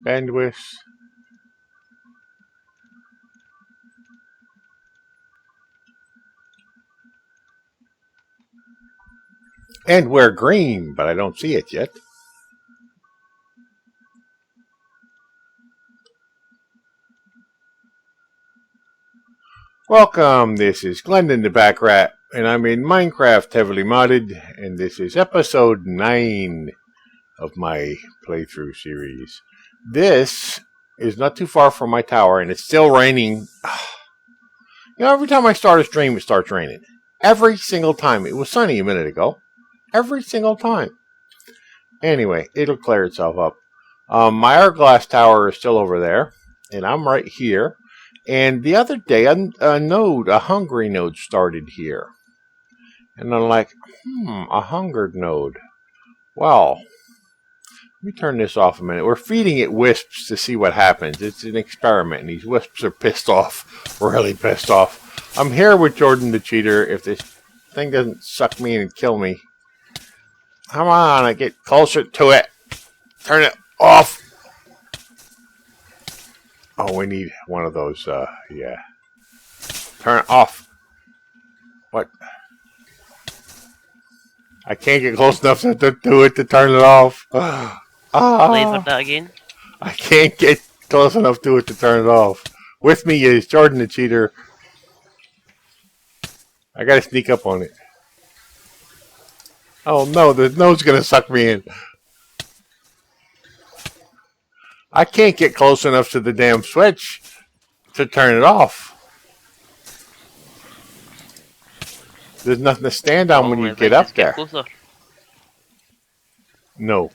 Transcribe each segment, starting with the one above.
bandwidth. And we're green, but I don't see it yet. Welcome, this is Glendin ThePackRat, and I'm in Minecraft Heavily Modded, and this is episode 9 of my playthrough series. This is not too far from my tower, and it's still raining. You know, every time I start a stream, it starts raining. Every single time. It was sunny a minute ago. Every single time. Anyway, it'll clear itself up. My hourglass tower is still over there, and I'm right here. And the other day, a hungry node started here. And I'm like, a hungered node. Well, let me turn this off a minute. We're feeding it wisps to see what happens. It's an experiment, and these wisps are pissed off. Really pissed off. I'm here with Jordan the Cheater. If this thing doesn't suck me in and kill me. Come on, I get closer to it. Turn it off. Oh, we need one of those, yeah. Turn it off. What? I can't get close enough to do it to turn it off. Laser that again. I can't get close enough to it to turn it off. With me is Jordan the Cheater. I gotta sneak up on it. Oh no, the node's gonna suck me in. I can't get close enough to the damn switch to turn it off. There's nothing to stand on when you get up there. No.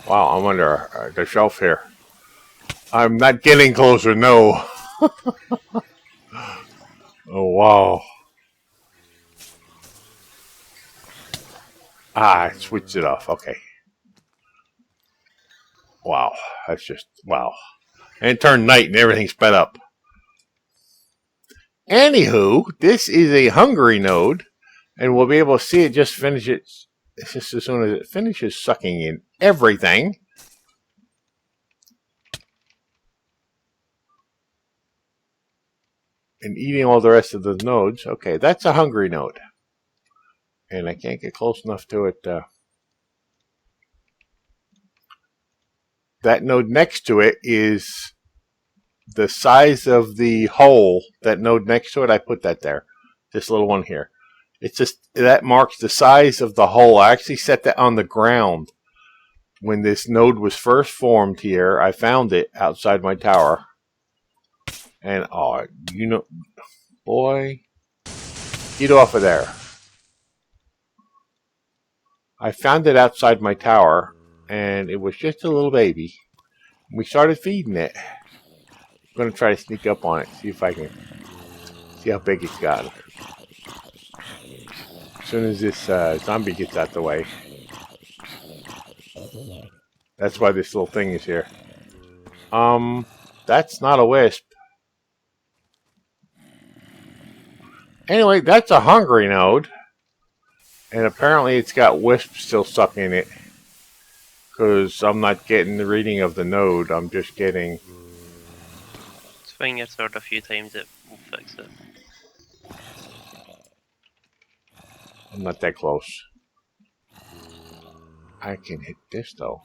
Wow, I'm under the shelf here. I'm not getting closer, no. Oh, wow. I switched it off. Okay. Wow. That's just, wow. And it turned night and everything sped up. Anywho, this is a hungry node, and we'll be able to see it just finish it just as soon as it finishes sucking in everything. And eating all the rest of the nodes. Okay, that's a hungry node. And I can't get close enough to it. That node next to it is the size of the hole. That node next to it, I put that there. This little one here. It's just, that marks the size of the hole. I actually set that on the ground. When this node was first formed here, I found it outside my tower. And, oh, you know, boy, get off of there. I found it outside my tower, and it was just a little baby. We started feeding it. I'm going to try to sneak up on it, see if I can see how big it's gotten. As soon as this zombie gets out the way. That's why this little thing is here. That's not a wisp. Anyway, that's a hungry node. And apparently it's got wisps still stuck in it. Because I'm not getting the reading of the node. I'm just getting... Swing your sword a few times, it will fix it. I'm not that close. I can hit this though.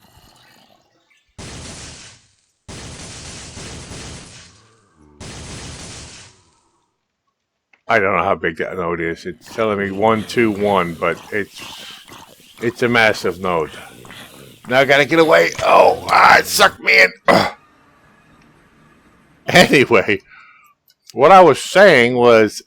I don't know how big that node is. It's telling me 121, but it's a massive node. Now I gotta get away. Oh, it sucked me in. Ugh. Anyway, what I was saying was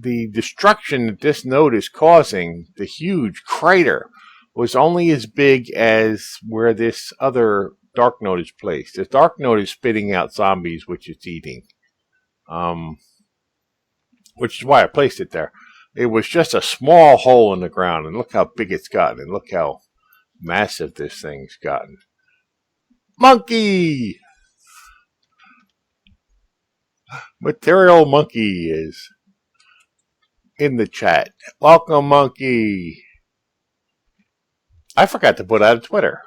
the destruction that this node is causing, the huge crater, was only as big as where this other dark node is placed. This dark node is spitting out zombies, which it's eating. Which is why I placed it there. It was just a small hole in the ground, and look how big it's gotten, and look how massive this thing's gotten. Monkey! Material Monkey is in the chat. Welcome, Monkey! I forgot to put out a Twitter.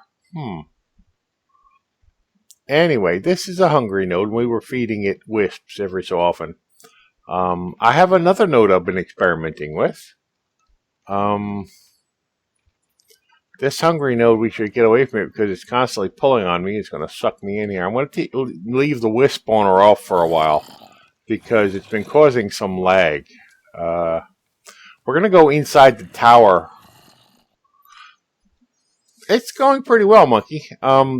Anyway, this is a hungry node. We were feeding it wisps every so often. I have another node I've been experimenting with. This hungry node, we should get away from it because it's constantly pulling on me. It's going to suck me in here. I'm going to leave the wisp spawner off for a while because it's been causing some lag. We're going to go inside the tower. It's going pretty well, Monkey.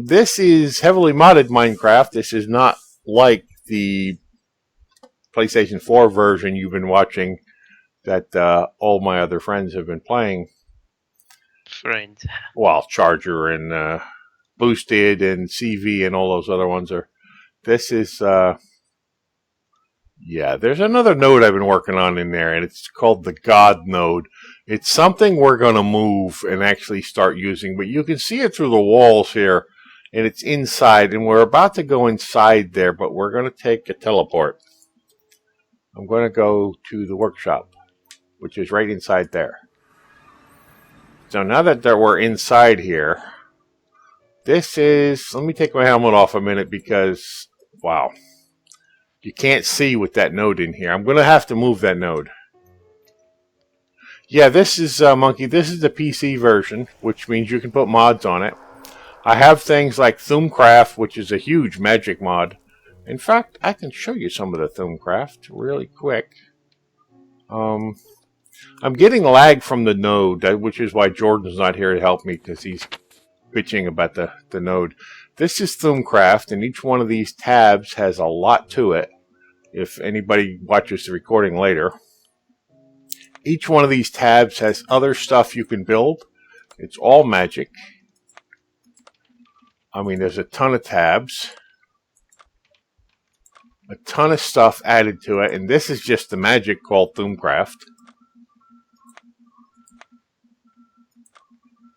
This is heavily modded Minecraft. This is not like the PlayStation 4 version you've been watching that all my other friends have been playing. Friends. Well, Charger and Boosted and CV and all those other ones are. This is, yeah, there's another node I've been working on in there, and it's called the God node. It's something we're going to move and actually start using, but you can see it through the walls here, and it's inside, and we're about to go inside there, but we're going to take a teleport. I'm going to go to the workshop, which is right inside there. So now that we're inside here, this is, let me take my helmet off a minute because, wow, you can't see with that node in here. I'm going to have to move that node. Yeah, this is, Monkey, this is the PC version, which means you can put mods on it. I have things like Thumbcraft, which is a huge magic mod. In fact, I can show you some of the Thumbcraft really quick. I'm getting lag from the node, which is why Jordan's not here to help me because he's bitching about the node. This is Thumbcraft, and each one of these tabs has a lot to it. If anybody watches the recording later, each one of these tabs has other stuff you can build. It's all magic. I mean, there's a ton of tabs, a ton of stuff added to it, and this is just the magic called Thumbcraft.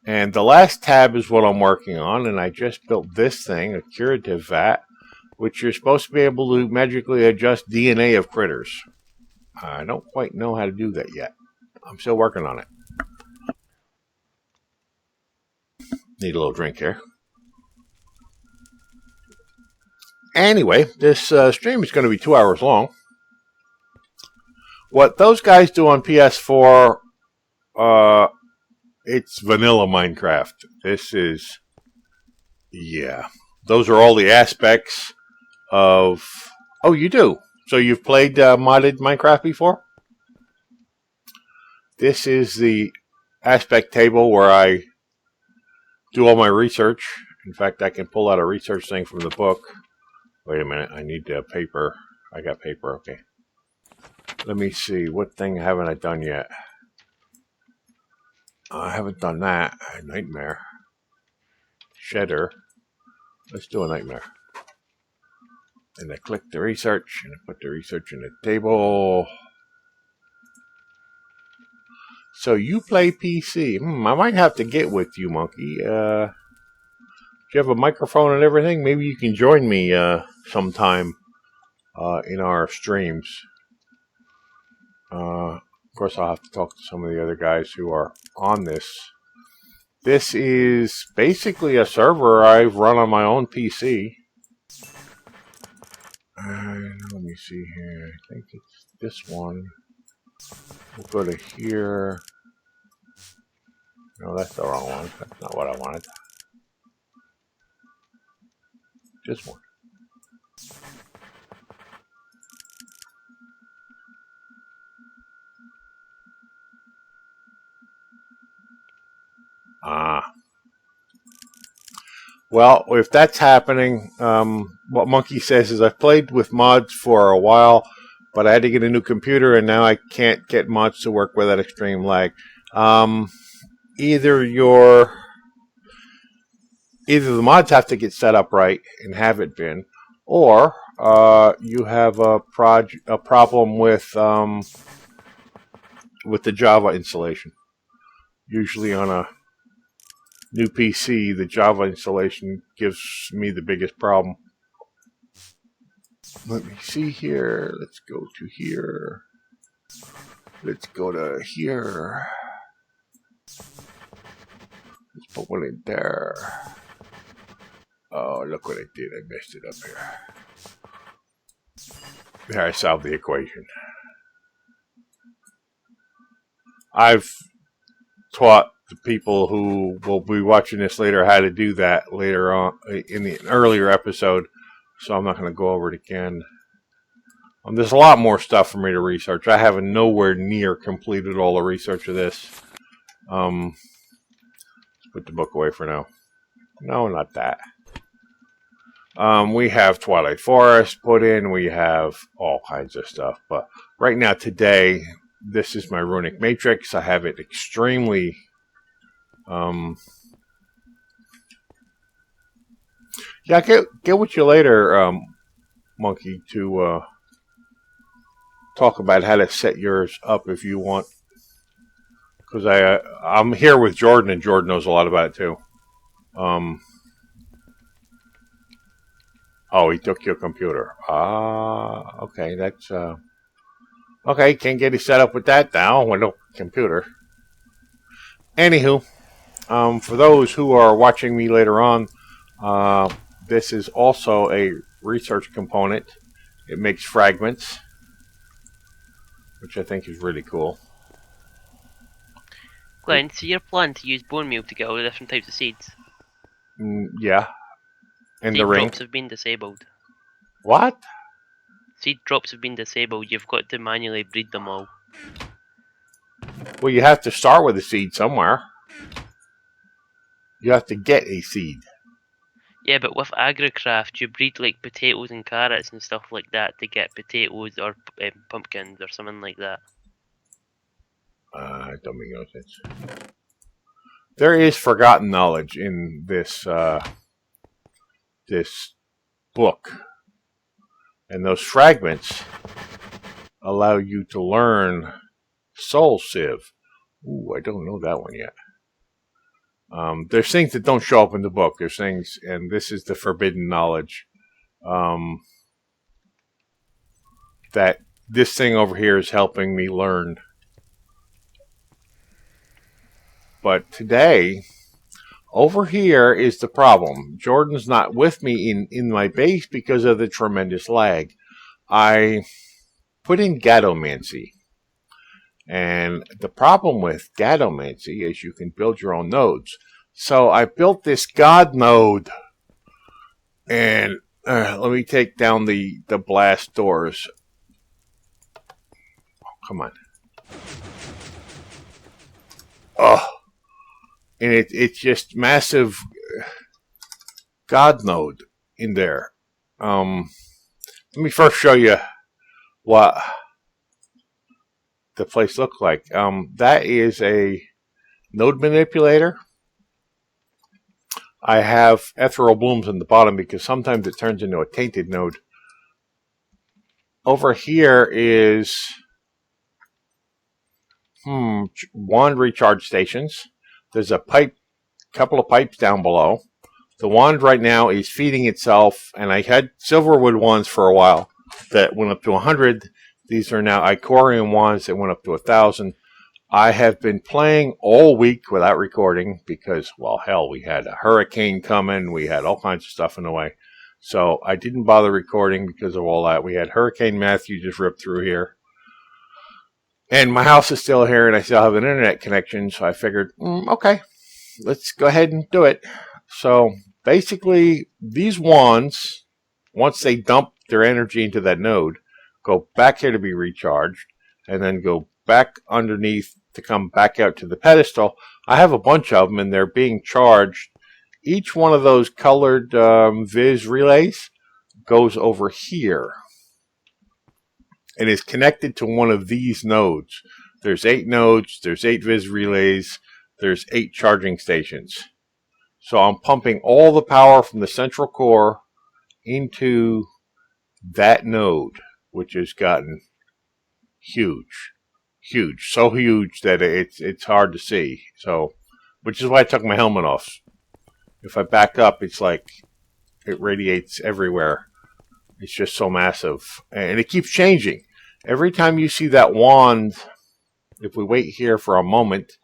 And the last tab is what I'm working on, and I just built this thing, a curative vat, which you're supposed to be able to magically adjust DNA of critters. I don't quite know how to do that yet. I'm still working on it. Need a little drink here. Anyway, this stream is going to be 2 hours long. What those guys do on PS4, it's vanilla Minecraft. This is, yeah. Those are all the aspects of... Oh, you do? So you've played modded Minecraft before? This is the aspect table where I do all my research. In fact, I can pull out a research thing from the book. Wait a minute, I need paper. I got paper, okay. Let me see, what thing haven't I done yet? I haven't done that. Nightmare. Shedder. Let's do a nightmare. And I click the research, and I put the research in the table. So you play PC. I might have to get with you, Monkey. Do you have a microphone and everything? Maybe you can join me sometime in our streams. Of course, I'll have to talk to some of the other guys who are on this. This is basically a server I've run on my own PC. Let me see here. I think it's this one. We'll go to here. No, that's the wrong one. That's not what I wanted. Just one. Well, if that's happening, what Monkey says is I've played with mods for a while, but I had to get a new computer, and now I can't get mods to work without extreme lag. Either the mods have to get set up right and have it been, or you have a problem with the Java installation. Usually on a new PC, the Java installation gives me the biggest problem. Let me see here. Let's go to here. Let's go to here. Let's put one in there. Oh, look what I did. I messed it up here. There, I solved the equation. I've taught the people who will be watching this later how to do that later on in the earlier episode, so I'm not going to go over it again. There's a lot more stuff for me to research. I haven't nowhere near completed all the research of this. Let's put the book away for now. No, not that. We have Twilight Forest put in. We have all kinds of stuff. But right now, today, this is my runic matrix. I have it extremely... yeah, get with you later, Monkey, to talk about how to set yours up if you want. Because I'm here with Jordan, and Jordan knows a lot about it too. Oh, he took your computer. Okay, that's okay. Can't get it set up with that now. With no computer. Anywho, for those who are watching me later on, this is also a research component. It makes fragments, which I think is really cool. Glenn, so your plan to use bone meal to get all the different types of seeds? Yeah. And Seed the ring. drops have been disabled. What? Seed drops have been disabled. You've got to manually breed them all. Well, you have to start with a seed somewhere. You have to get a seed. Yeah, but with agricraft, you breed like potatoes and carrots and stuff like that to get potatoes or pumpkins or something like that. It don't make no sense. There is forgotten knowledge in this this book, and those fragments allow you to learn Soul Sieve. Ooh, I don't know that one yet. There's things that don't show up in the book. There's things, and this is the forbidden knowledge. That this thing over here is helping me learn. But today, over here is the problem. Jordan's not with me in my base because of the tremendous lag. I put in Gatomancy. And the problem with Gatomancy is you can build your own nodes. So I built this God node. And let me take down the blast doors. Oh, come on. Oh. And it's just massive God node in there. Let me first show you what the place looks like. That is a node manipulator. I have ethereal blooms in the bottom because sometimes it turns into a tainted node. Over here is wand recharge stations. There's a couple of pipes down below. The wand right now is feeding itself, and I had silverwood wands for a while that went up to 100. These are now Icorium wands that went up to 1,000. I have been playing all week without recording because, well, hell, we had a hurricane coming. We had all kinds of stuff in the way. So I didn't bother recording because of all that. We had Hurricane Matthew just ripped through here. And my house is still here, and I still have an internet connection, so I figured, okay, let's go ahead and do it. So basically, these wands, once they dump their energy into that node, go back here to be recharged, and then go back underneath to come back out to the pedestal. I have a bunch of them, and they're being charged. Each one of those colored Viz relays goes over here. And is connected to one of these nodes. There's 8 nodes, there's 8 Viz relays, there's 8 charging stations. So I'm pumping all the power from the central core into that node, which has gotten huge. Huge. So huge that it's hard to see. So, which is why I took my helmet off. If I back up, it's like it radiates everywhere. It's just so massive. And it keeps changing. Every time you see that wand, if we wait here for a moment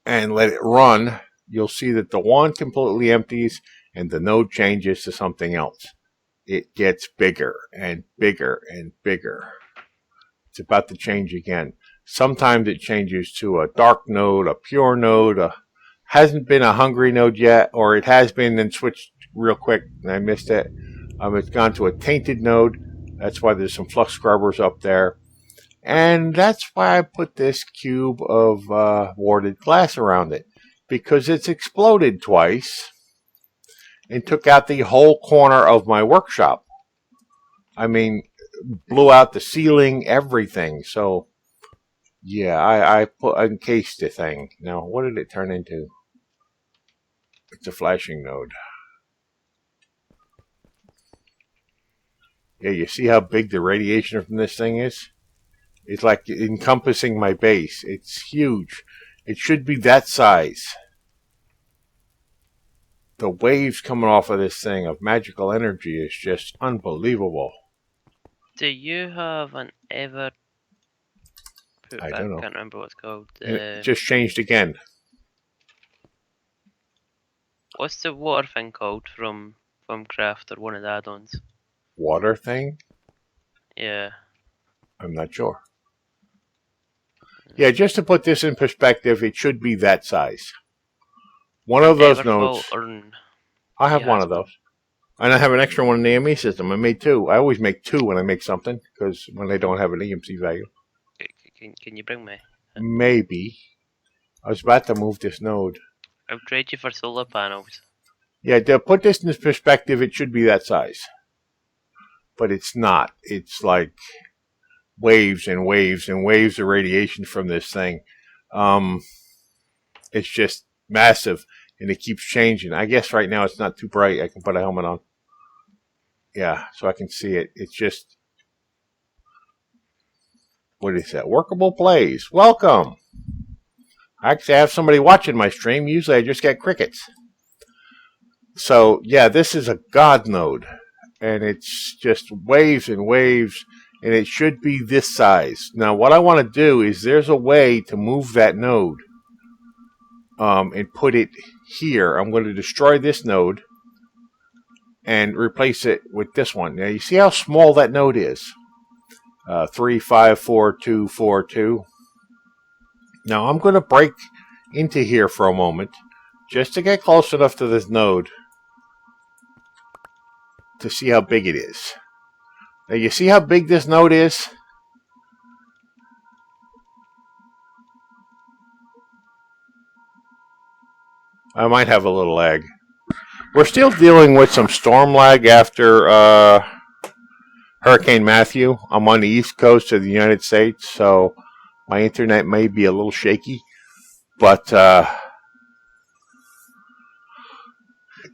and let it run, you'll see that the wand completely empties and the node changes to something else. It gets bigger and bigger and bigger. It's about to change again. Sometimes it changes to a dark node, a pure node, hasn't been a hungry node yet, or it has been and switched real quick and I missed it. It's gone to a tainted node. That's why there's some flux scrubbers up there. And that's why I put this cube of warded glass around it, because it's exploded twice and took out the whole corner of my workshop. I mean, blew out the ceiling, everything. So, yeah, I encased the thing. Now, what did it turn into? It's a flashing node. Yeah, you see how big the radiation from this thing is? It's like encompassing my base. It's huge. It should be that size. The waves coming off of this thing of magical energy is just unbelievable. Do you have an ever... I don't know. I can't remember what it's called. It just changed again. What's the water thing called from Craft or one of the add-ons? Water thing? Yeah. I'm not sure. Yeah, just to put this in perspective, it should be that size. One of those nodes. I have one of those. And I have an extra one in the AME system. I made two. I always make two when I make something, because when they don't have an EMC value. Can you bring me? Maybe. I was about to move this node. I'll trade you for solar panels. Yeah, to put this in perspective, it should be that size. But it's not. It's like waves and waves and waves of radiation from this thing. It's just massive, and it keeps changing. I guess right now it's not too bright. I can put a helmet on. Yeah, so I can see it. It's just... What is that? Workable plays. Welcome! I actually have somebody watching my stream. Usually I just get crickets. So, yeah, this is a god node. And it's just waves and waves. And it should be this size. Now, what I want to do is there's a way to move that node. And put it here. I'm going to destroy this node. And replace it with this one. Now, you see how small that node is? 3, 5, 4, 2, 4, 2. Now I'm going to break into here for a moment, just to get close enough to this node to see how big it is. Now you see how big this node is? I might have a little lag. We're still dealing with some storm lag after Hurricane Matthew. I'm on the east coast of the United States, so my internet may be a little shaky. But,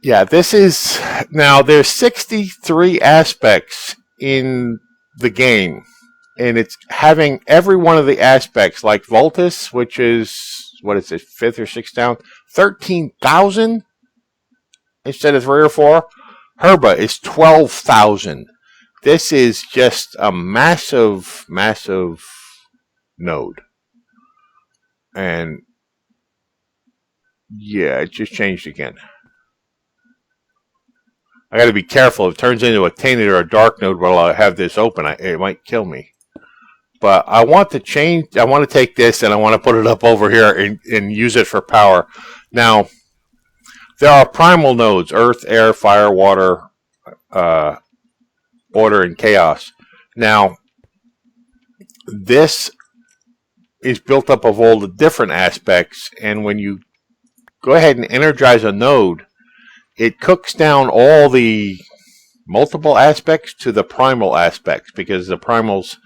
yeah, this is... Now, there's 63 aspects in the game. And it's having every one of the aspects, like Voltus, which is, what is it, 5th or 6th down? 13,000 instead of 3 or 4. Herba is 12,000. This is just a massive, massive node. And yeah, it just changed again. I got to be careful. If it turns into a tainted or a dark node while I have this open, it might kill me. But I want to change. I want to take this and I want to put it up over here and use it for power. Now, there are primal nodes: earth, air, fire, water, order, and chaos. Now, this is built up of all the different aspects, and when you go ahead and energize a node, it cooks down all the multiple aspects to the primal aspects, because the primals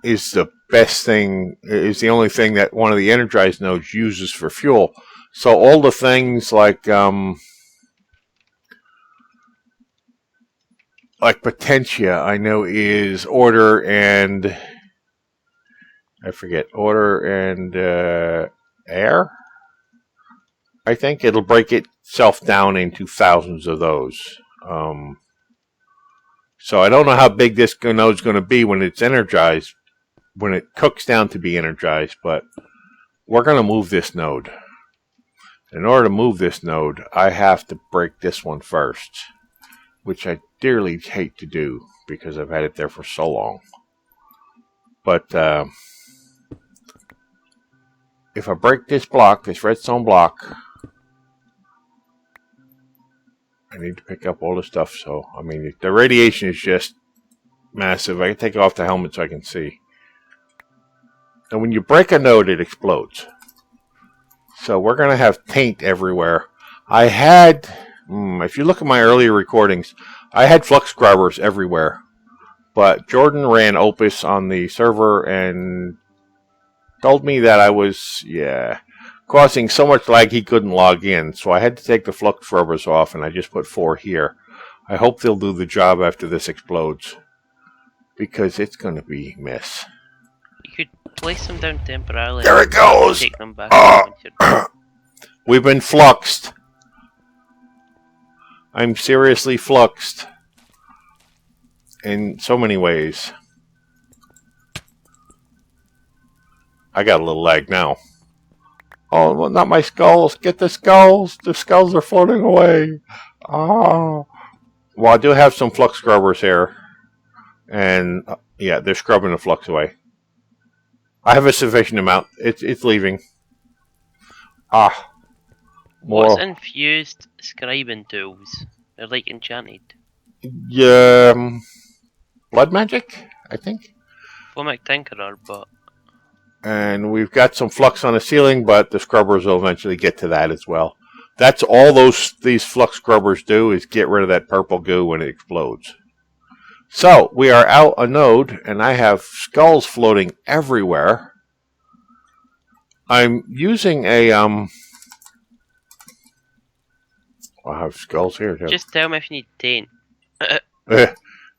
is the best thing, is the only thing that one of the energized nodes uses for fuel. So all the things like Potentia, I know, is order and I forget, order and air. I think it'll break itself down into thousands of those. So I don't know how big this node's going to be when it's energized, when it cooks down to be energized, but we're going to move this node. In order to move this node, I have to break this one first, which I dearly hate to do because I've had it there for so long. But if I break this block, this redstone block, I need to pick up all the stuff. So, I mean, the radiation is just massive. I can take off the helmet so I can see. And when you break a node, it explodes. So we're going to have taint everywhere. I had, if you look at my earlier recordings, I had flux scrubbers everywhere. But Jordan ran Opus on the server and told me that I was, causing so much lag he couldn't log in. So I had to take the flux scrubbers off, and I just put 4 here. I hope they'll do the job after this explodes, because it's going to be a mess. You could place them down temporarily. There it goes! Take them back once you're done. We've been fluxed. I'm seriously fluxed. In so many ways. I got a little lag now. Oh, well, not my skulls. Get the skulls. The skulls are floating away. Oh. Well, I do have some flux scrubbers here. And, yeah, they're scrubbing the flux away. I have a sufficient amount. It's leaving. More. What's infused scribing tools? They're like enchanted. Yeah, blood magic, I think. Flummox Tinkerer, but... And we've got some flux on the ceiling, but the scrubbers will eventually get to that as well. That's all these flux scrubbers do, is get rid of that purple goo when it explodes. So, we are out a node, and I have skulls floating everywhere. I'm using a, I have skulls here, too. Just tell me if you need taint.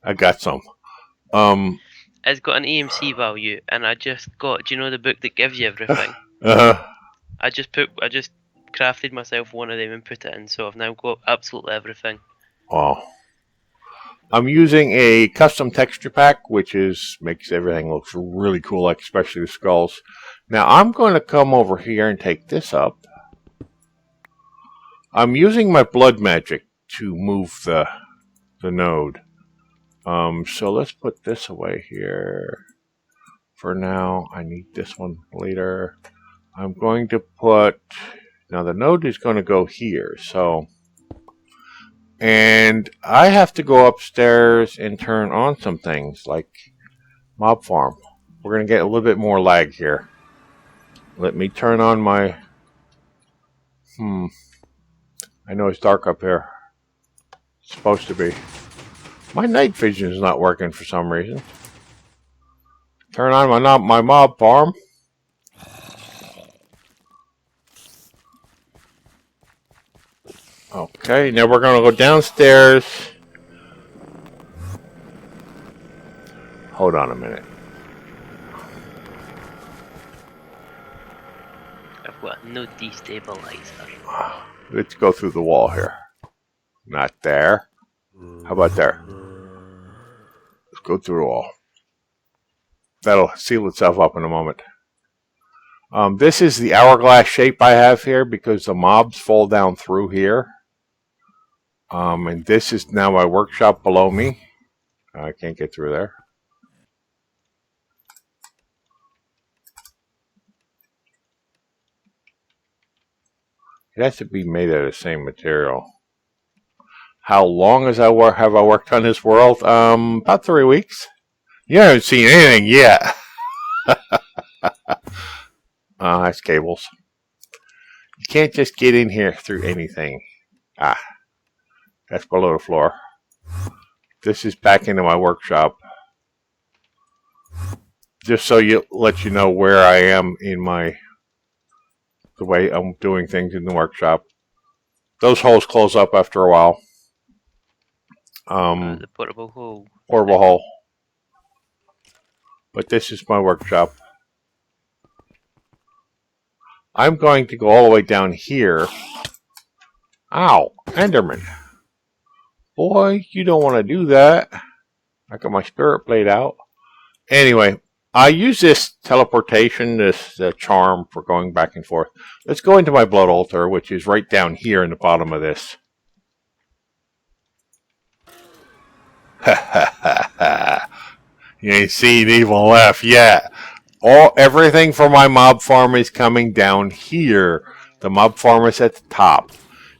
I got some. It's got an EMC value, and I just got, do you know the book that gives you everything? I just crafted myself one of them and put it in, so I've now got absolutely everything. Oh. I'm using a custom texture pack, which makes everything look really cool, like especially the skulls. Now I'm going to come over here and take this up. I'm using my blood magic to move the node. So let's put this away here. For now, I need this one later. I'm going to put, now the node is going to go here, so. And I have to go upstairs and turn on some things like mob farm. We're going to get a little bit more lag here. Let me turn on my, I know it's dark up here. It's supposed to be. My night vision is not working for some reason. Turn on my mob farm. Okay, now we're going to go downstairs. Hold on a minute. I've got no destabilizer. Let's go through the wall here. Not there. How about there? Let's go through the wall. That'll seal itself up in a moment. This is the hourglass shape I have here because the mobs fall down through here. And this is now my workshop below me. I can't get through there. It has to be made out of the same material. How long have I worked on this world? About 3 weeks. You haven't seen anything yet. That's cables. You can't just get in here through anything. That's below the floor. This is back into my workshop. Just so let you know where I am in the way I'm doing things in the workshop. Those holes close up after a while. The portable hole. Portable hole. But this is my workshop. I'm going to go all the way down here. Ow! Enderman. Boy, you don't want to do that. I got my spirit blade out. Anyway, I use this teleportation, this charm for going back and forth. Let's go into my blood altar, which is right down here in the bottom of this. Ha ha ha ha. You ain't seen evil laugh yet. Everything for my mob farm is coming down here. The mob farm is at the top.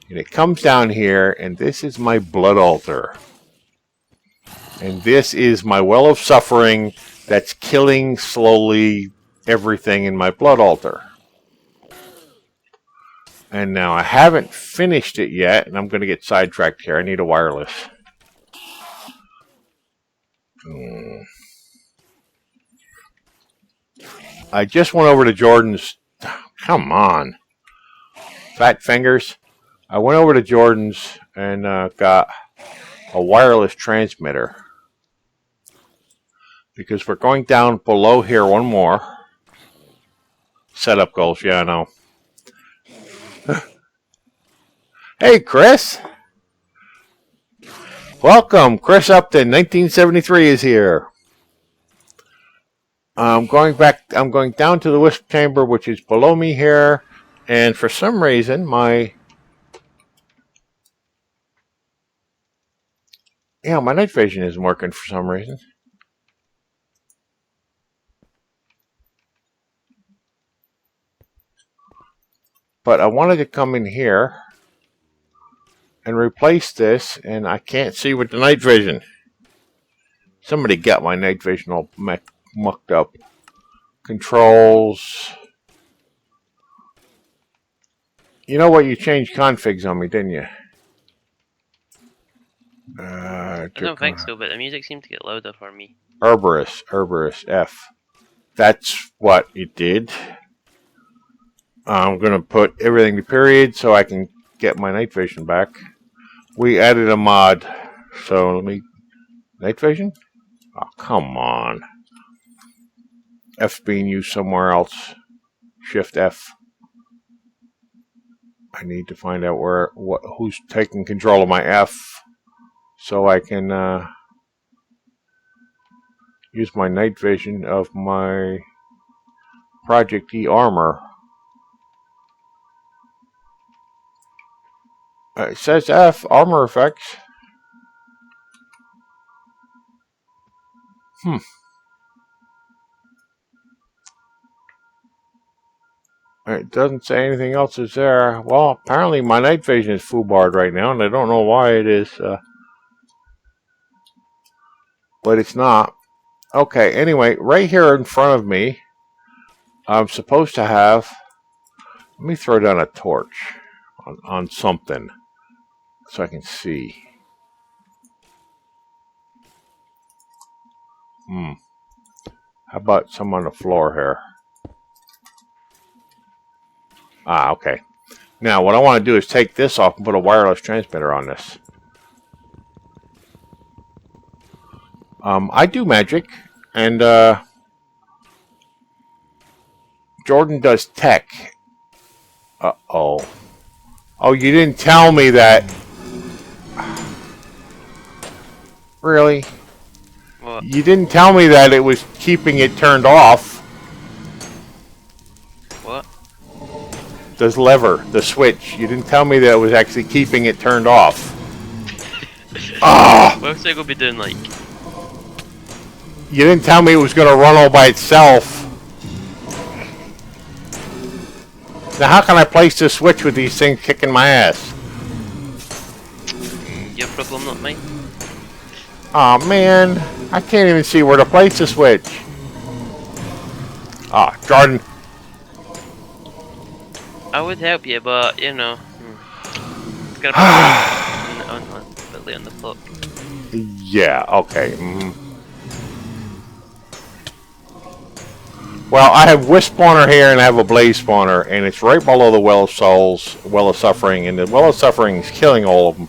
And it comes down here, and this is my blood altar. And this is my well of suffering that's killing slowly everything in my blood altar. And now I haven't finished it yet, and I'm going to get sidetracked here. I need a wireless. I just went over to Jordan's. Come on. Fat fingers. I went over to Jordan's and got a wireless transmitter. Because we're going down below here one more. Setup goals, yeah, I know. Hey, Chris. Welcome. Chris Upton, 1973 is here. I'm going down to the wisp chamber, which is below me here. And for some reason, my night vision isn't working for some reason. But I wanted to come in here and replace this, and I can't see with the night vision. Somebody got my night vision all mucked up. Controls. You know what? You changed configs on me, didn't you? I don't think so, but the music seemed to get louder for me. Herberus F. That's what it did. I'm going to put everything to period so I can get my night vision back. We added a mod. So let me... Night vision? Oh, come on. F's being used somewhere else. Shift F. I need to find out who's taking control of my F so I can use my night vision of my Project E armor. It says F, armor effects. It doesn't say anything else is there. Well, apparently my night vision is foobarred right now, and I don't know why it is. But it's not. Okay, anyway, right here in front of me, I'm supposed to have... Let me throw down a torch on something so I can see. How about some on the floor here? Ah, okay. Now, what I want to do is take this off and put a wireless transmitter on this. I do magic, and Jordan does tech. Uh-oh. Oh, you didn't tell me that. Really? What? You didn't tell me that it was keeping it turned off. What? The lever, the switch. You didn't tell me that it was actually keeping it turned off. Ah! What's it gonna be doing, like? You didn't tell me it was going to run all by itself. Now, how can I place this switch with these things kicking my ass? Your problem, not mine. Aw, man. I can't even see where to place the switch. Ah, Jordan. I would help you, but, you know... It's gonna be on the clock. Yeah, okay. Well, I have Wisp Spawner here and I have a Blaze Spawner, and it's right below the Well of Souls, Well of Suffering, and the Well of Suffering is killing all of them.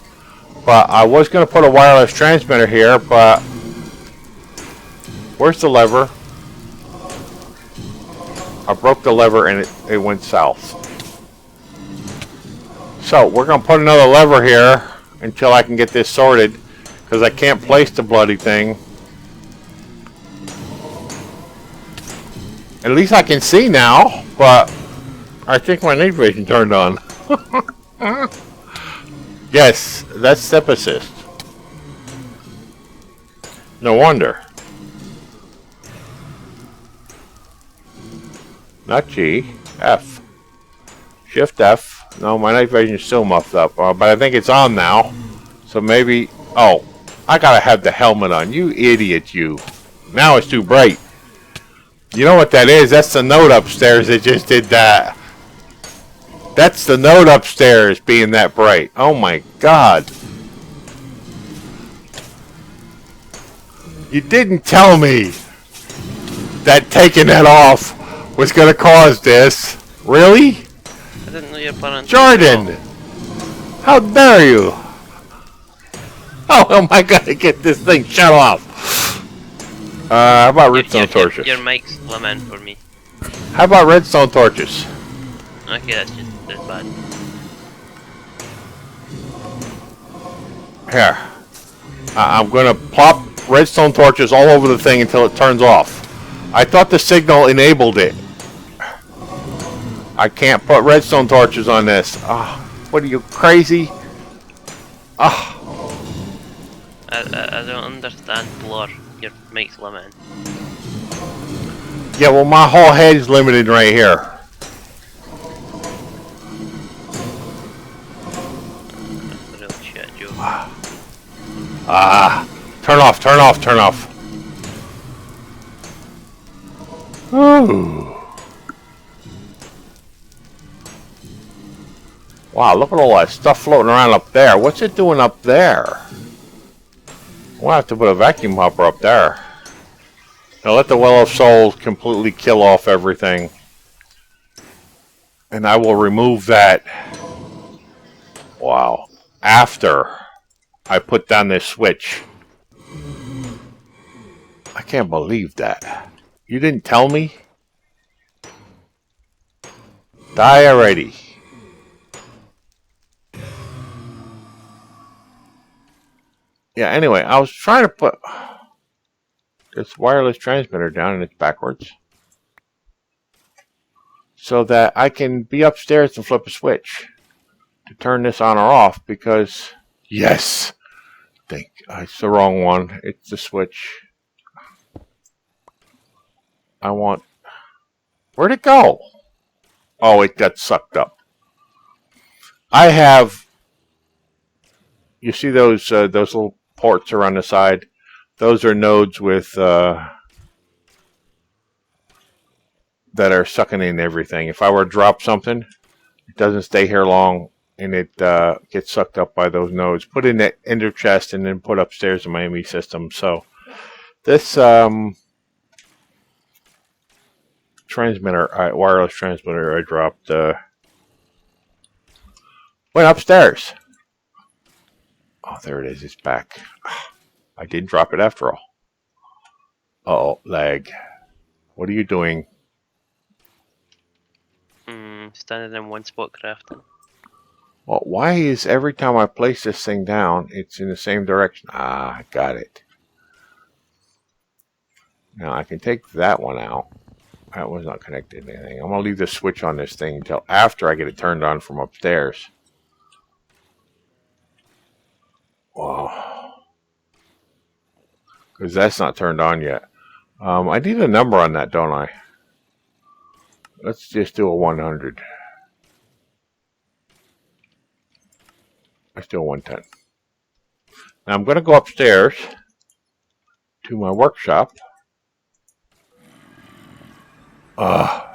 But I was going to put a wireless transmitter here, but... Where's the lever? I broke the lever and it went south. So, we're going to put another lever here until I can get this sorted, because I can't place the bloody thing. At least I can see now, but I think my night vision turned on. Yes, that's step assist. No wonder. Not G. F. Shift F. No, my night vision is still muffed up, but I think it's on now. So maybe... Oh, I gotta have the helmet on. You idiot, you. Now it's too bright. You know what that is? That's the note upstairs that just did that. That's the note upstairs being that bright. Oh my god. You didn't tell me that taking that off was going to cause this. Really? I didn't know you were planning. Jordan! How dare you? Oh, am I going to get this thing shut off? How about redstone torches? Your mic's lament for me. How about redstone torches? Okay, that's bad. Here. I'm going to plop redstone torches all over the thing until it turns off. I thought the signal enabled it. I can't put redstone torches on this. What are you, crazy? I don't understand blur. Your mic's limited. Yeah, well, my whole head's limited right here. That's a real shit joke. Turn off, turn off, turn off. Ooh. Wow, look at all that stuff floating around up there. What's it doing up there? We'll have to put a vacuum hopper up there. Now let the Well of Souls completely kill off everything. And I will remove that. Wow. After I put down this switch. I can't believe that. You didn't tell me? Die already. Yeah, anyway, I was trying to put this wireless transmitter down and it's backwards. So that I can be upstairs and flip a switch to turn this on or off because, yes, it's the wrong one. It's the switch. I want, where'd it go? Oh, it got sucked up. I have, you see those little ports around the side? Those are nodes with that are sucking in everything. If I were to drop something, it doesn't stay here long, and it gets sucked up by those nodes. Put in that ender chest and then put upstairs in my ME system. So this transmitter, wireless transmitter I dropped, went upstairs. Oh, there it is. It's back. I didn't drop it after all. Uh-oh, lag. What are you doing? Standing in one spot crafting. Well, why is every time I place this thing down, it's in the same direction? I got it. Now I can take that one out. That one's not connected to anything. I'm going to leave the switch on this thing until after I get it turned on from upstairs. Wow. Because that's not turned on yet. I need a number on that, don't I? Let's just do a 100. Let's do a 110. Now I'm going to go upstairs to my workshop.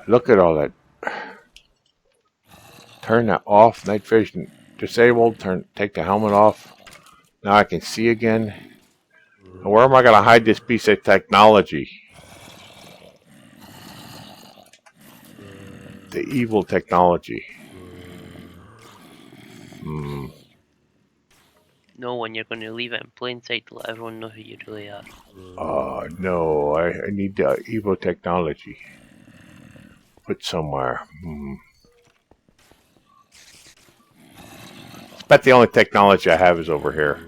Look at all that. Turn that off. Night vision disabled. Take the helmet off. Now I can see again. And where am I going to hide this piece of technology? The evil technology. No one, you're going to leave it in plain sight to let everyone know who you really are. No, I need the evil technology. Put somewhere. I bet the only technology I have is over here.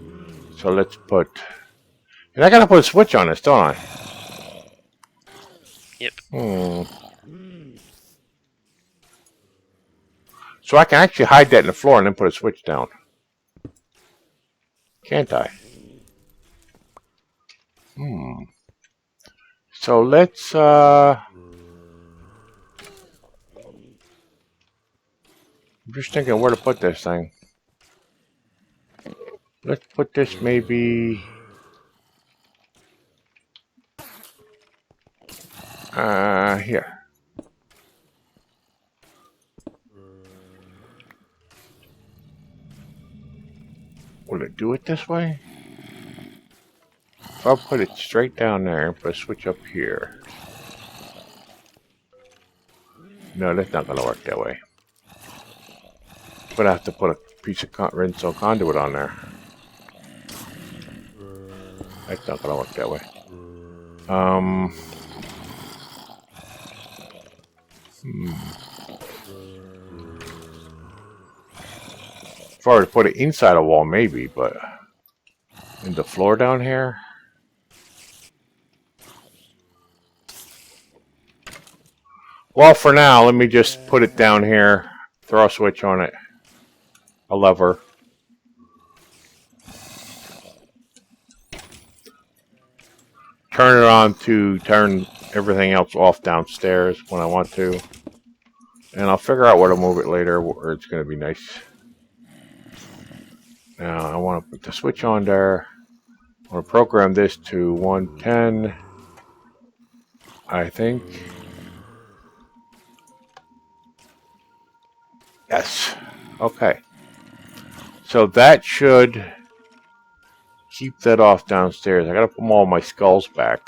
So let's put... And I gotta put a switch on this, don't I? Yep. So I can actually hide that in the floor and then put a switch down. Can't I? So let's, I'm just thinking where to put this thing. Let's put this maybe, here. Will it do it this way? If I put it straight down there and put a switch up here. No, that's not going to work that way. But I have to put a piece of redstone conduit on there. That's not going to work that way. If I were to put it inside a wall, maybe, but in the floor down here. Well, for now, let me just put it down here, throw a switch on it, a lever. Turn it on to turn everything else off downstairs when I want to. And I'll figure out where to move it later, where it's going to be nice. Now, I want to put the switch on there. I want to program this to 110, I think. Yes. Okay. So that should keep that off downstairs. I gotta put all my skulls back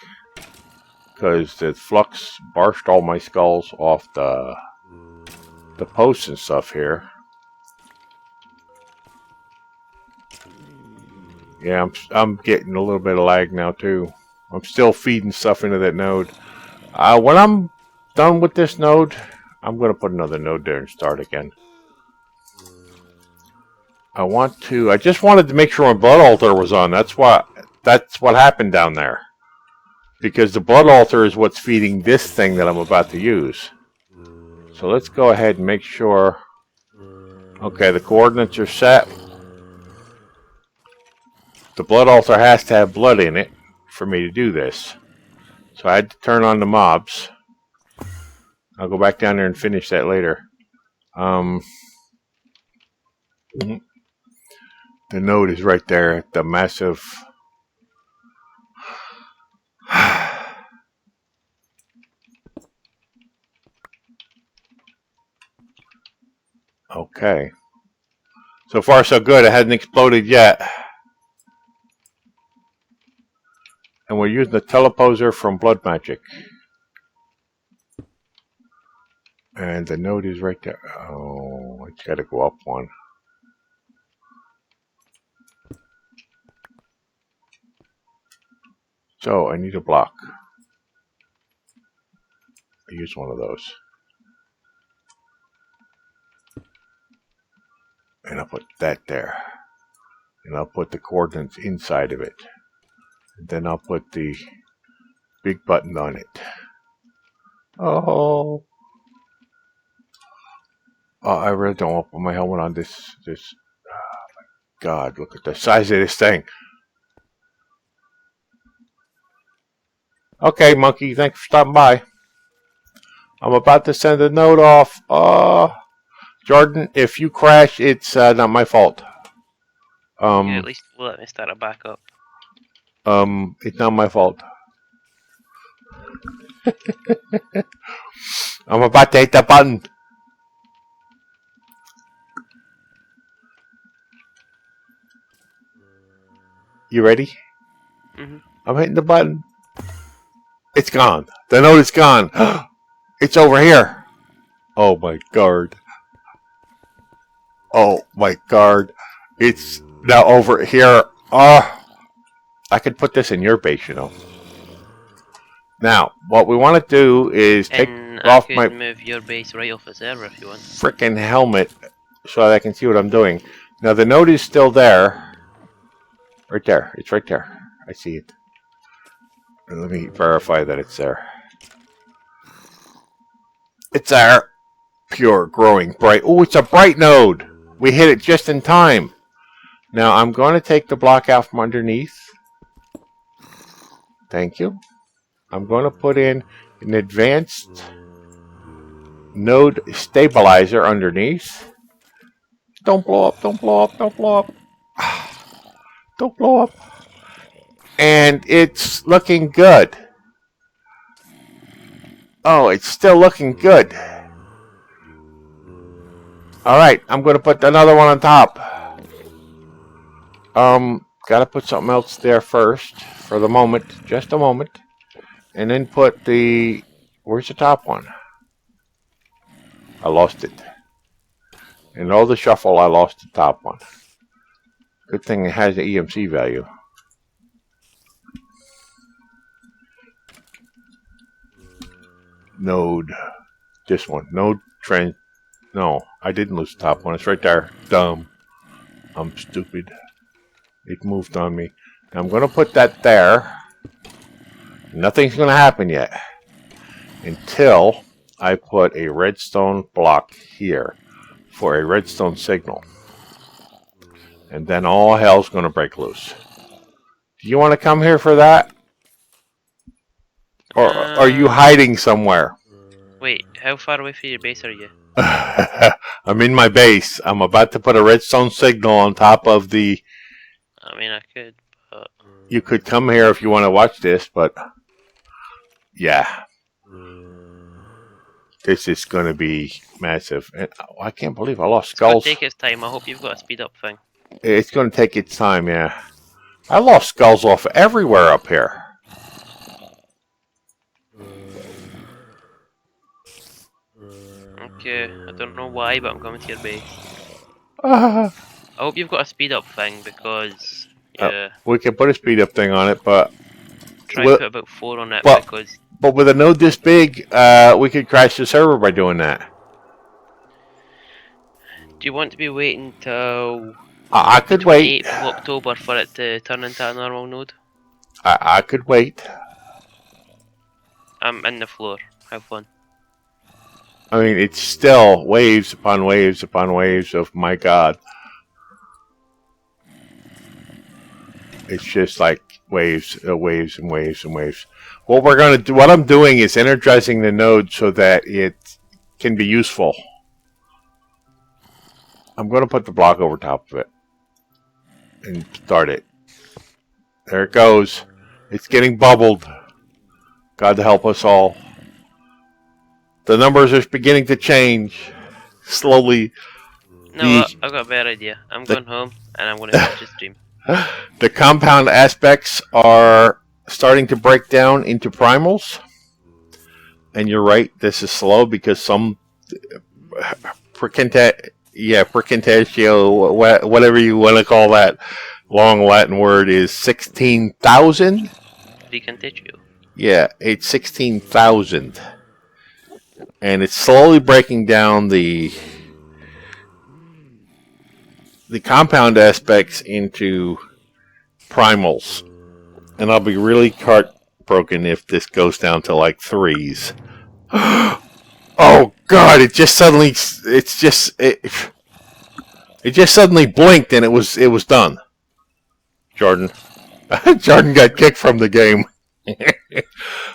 because the flux barshed all my skulls off the posts and stuff here. Yeah, I'm getting a little bit of lag now too. I'm still feeding stuff into that node. When I'm done with this node, I'm gonna put another node there and start again. I just wanted to make sure my blood altar was on. That's what happened down there. Because the blood altar is what's feeding this thing that I'm about to use. So let's go ahead and make sure. Okay, the coordinates are set. The blood altar has to have blood in it for me to do this. So I had to turn on the mobs. I'll go back down there and finish that later. The node is right there at the massive... Okay. So far so good. It hasn't exploded yet. And we're using the teleposer from Blood Magic. And the node is right there. Oh, it's got to go up one. So I need a block. I use one of those. And I'll put that there. And I'll put the coordinates inside of it. And then I'll put the big button on it. Oh, I really don't want to put my helmet on this. Oh my God, look at the size of this thing. Okay, monkey, thanks for stopping by. I'm about to send a note off. Jordan, if you crash, it's not my fault. Yeah, at least let me start it back up. It's not my fault. I'm about to hit the button. You ready? Mm-hmm. I'm hitting the button. It's gone. The note is gone. It's over here. Oh my God. Oh my God. It's now over here. I could put this in your base, you know. Now, what we want to do is take off my... move your base right off the server if you want. Frickin' helmet so that I can see what I'm doing. Now, the node is still there. Right there. It's right there. I see it. And let me verify that it's there. It's there. Pure, growing, bright. Oh, it's a bright node. We hit it just in time. Now I'm going to take the block out from underneath. Thank you. I'm going to put in an advanced node stabilizer underneath. Don't blow up, don't blow up, don't blow up. Don't blow up. And it's looking good. Oh, it's still looking good. Alright, I'm going to put another one on top. Gotta put something else there first, for the moment, just a moment. And then put the... Where's the top one? I lost it. In all the shuffle, I lost the top one. Good thing it has an EMC value. Node. This one. Node trend. No, I didn't lose the top one. It's right there. Dumb. I'm stupid. It moved on me. Now I'm going to put that there. Nothing's going to happen yet. Until I put a redstone block here for a redstone signal. And then all hell's going to break loose. Do you want to come here for that? Or are you hiding somewhere? Wait, how far away from your base are you? I'm in my base. I'm about to put a redstone signal on top of the... I mean, I could, but... You could come here if you want to watch this, but... Yeah. This is going to be massive. And I can't believe I lost skulls. It's going to take its time. I hope you've got a speed up thing. It's going to take its time, yeah. I lost skulls off everywhere up here. Okay, I don't know why, but I'm coming to your base. I hope you've got a speed up thing, because... Yeah. We can put a speed up thing on it, but... Try and put about 4 on it, because... But with a node this big, we could crash the server by doing that. Do you want to be waiting till... I could wait. 8th of October for it to turn into a normal node? I could wait. I'm in the floor. Have fun. I mean, it's still waves upon waves upon waves of my God. It's just like waves, waves and waves and waves. What we're going to do, what I'm doing is energizing the node so that it can be useful. I'm going to put the block over top of it and start it. There it goes. It's getting bubbled. God help us all. The numbers are beginning to change slowly. No, I've got a better idea. I'm going home and I'm going to watch the stream. The compound aspects are starting to break down into primals. And you're right, this is slow because some percentatio, whatever you want to call that long Latin word, is 16,000. Percentatio. Yeah, it's 16,000. And it's slowly breaking down the compound aspects into primals. And I'll be really heartbroken if this goes down to like 3s. Oh God! It just suddenly blinked and it was done. Jordan got kicked from the game.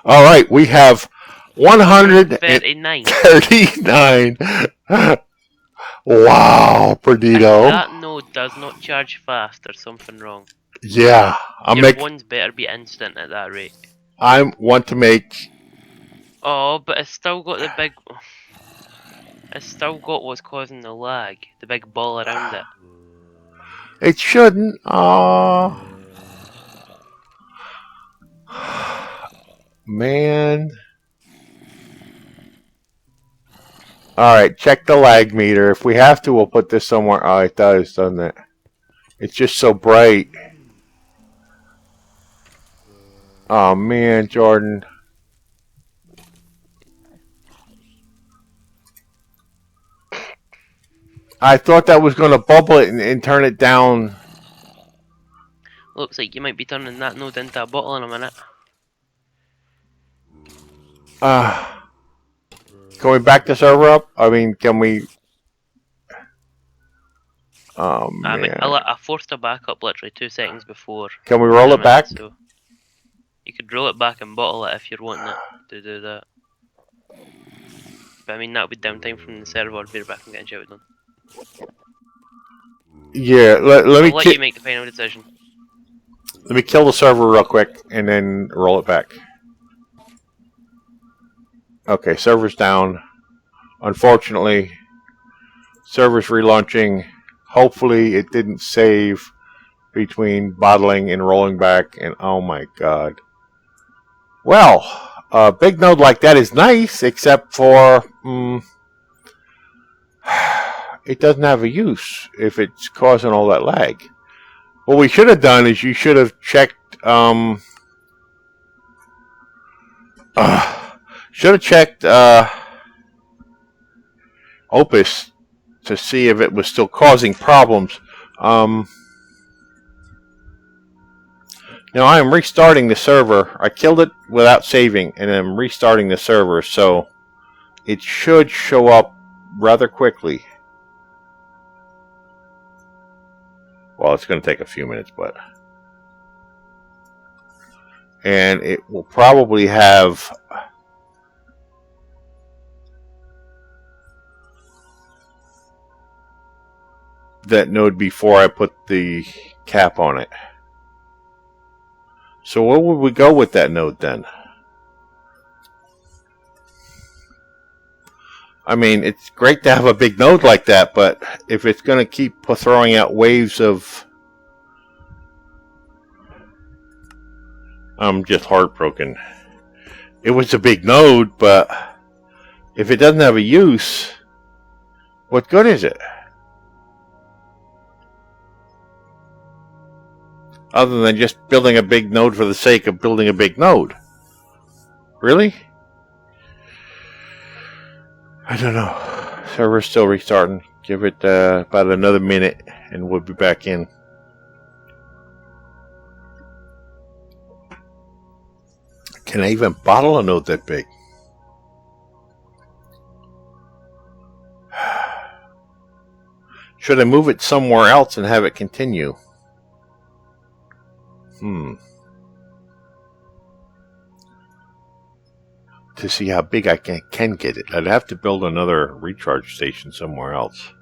All right, we have 139. Wow, Perdido. That node does not charge fast. There's something wrong. Yeah, Your ones better be instant at that rate. I want to make... Oh, but it's still got the big... It's still got what's causing the lag. The big ball around it. It shouldn't. Man. Alright, check the lag meter. If we have to, we'll put this somewhere. Oh, it does, doesn't it? It's just so bright. Oh, man, Jordan. I thought that was going to bubble it and turn it down. Looks like you might be turning that node into a bottle in a minute. Can we back the server up? I mean, can we? Oh man! I forced a backup literally 2 seconds before. Can we roll it back? So you could roll it back and bottle it if you're wanting it to do that. But I mean, that would be downtime from the server. Be back and getting shit done. Yeah, let me. I'll let you make the final decision. Let me kill the server real quick and then roll it back. Okay, server's down. Unfortunately, server's relaunching. Hopefully, it didn't save between bottling and rolling back. And oh my god. Well, a big node like that is nice, except for it doesn't have a use if it's causing all that lag. What we should have done is you should have checked Opus to see if it was still causing problems. Now I am restarting the server. I killed it without saving, and I'm restarting the server, so it should show up rather quickly. Well, it's going to take a few minutes, but... And it will probably have... that node before I put the cap on it. So where would we go with that node then? I mean, it's great to have a big node like that, but if it's going to keep throwing out waves of... I'm just heartbroken. It was a big node, but if it doesn't have a use, what good is it? Other than just building a big node for the sake of building a big node. Really? I don't know. Server's still restarting. Give it about another minute and we'll be back in. Can I even bottle a node that big? Should I move it somewhere else and have it continue? To see how big I can get it, I'd have to build another recharge station somewhere else.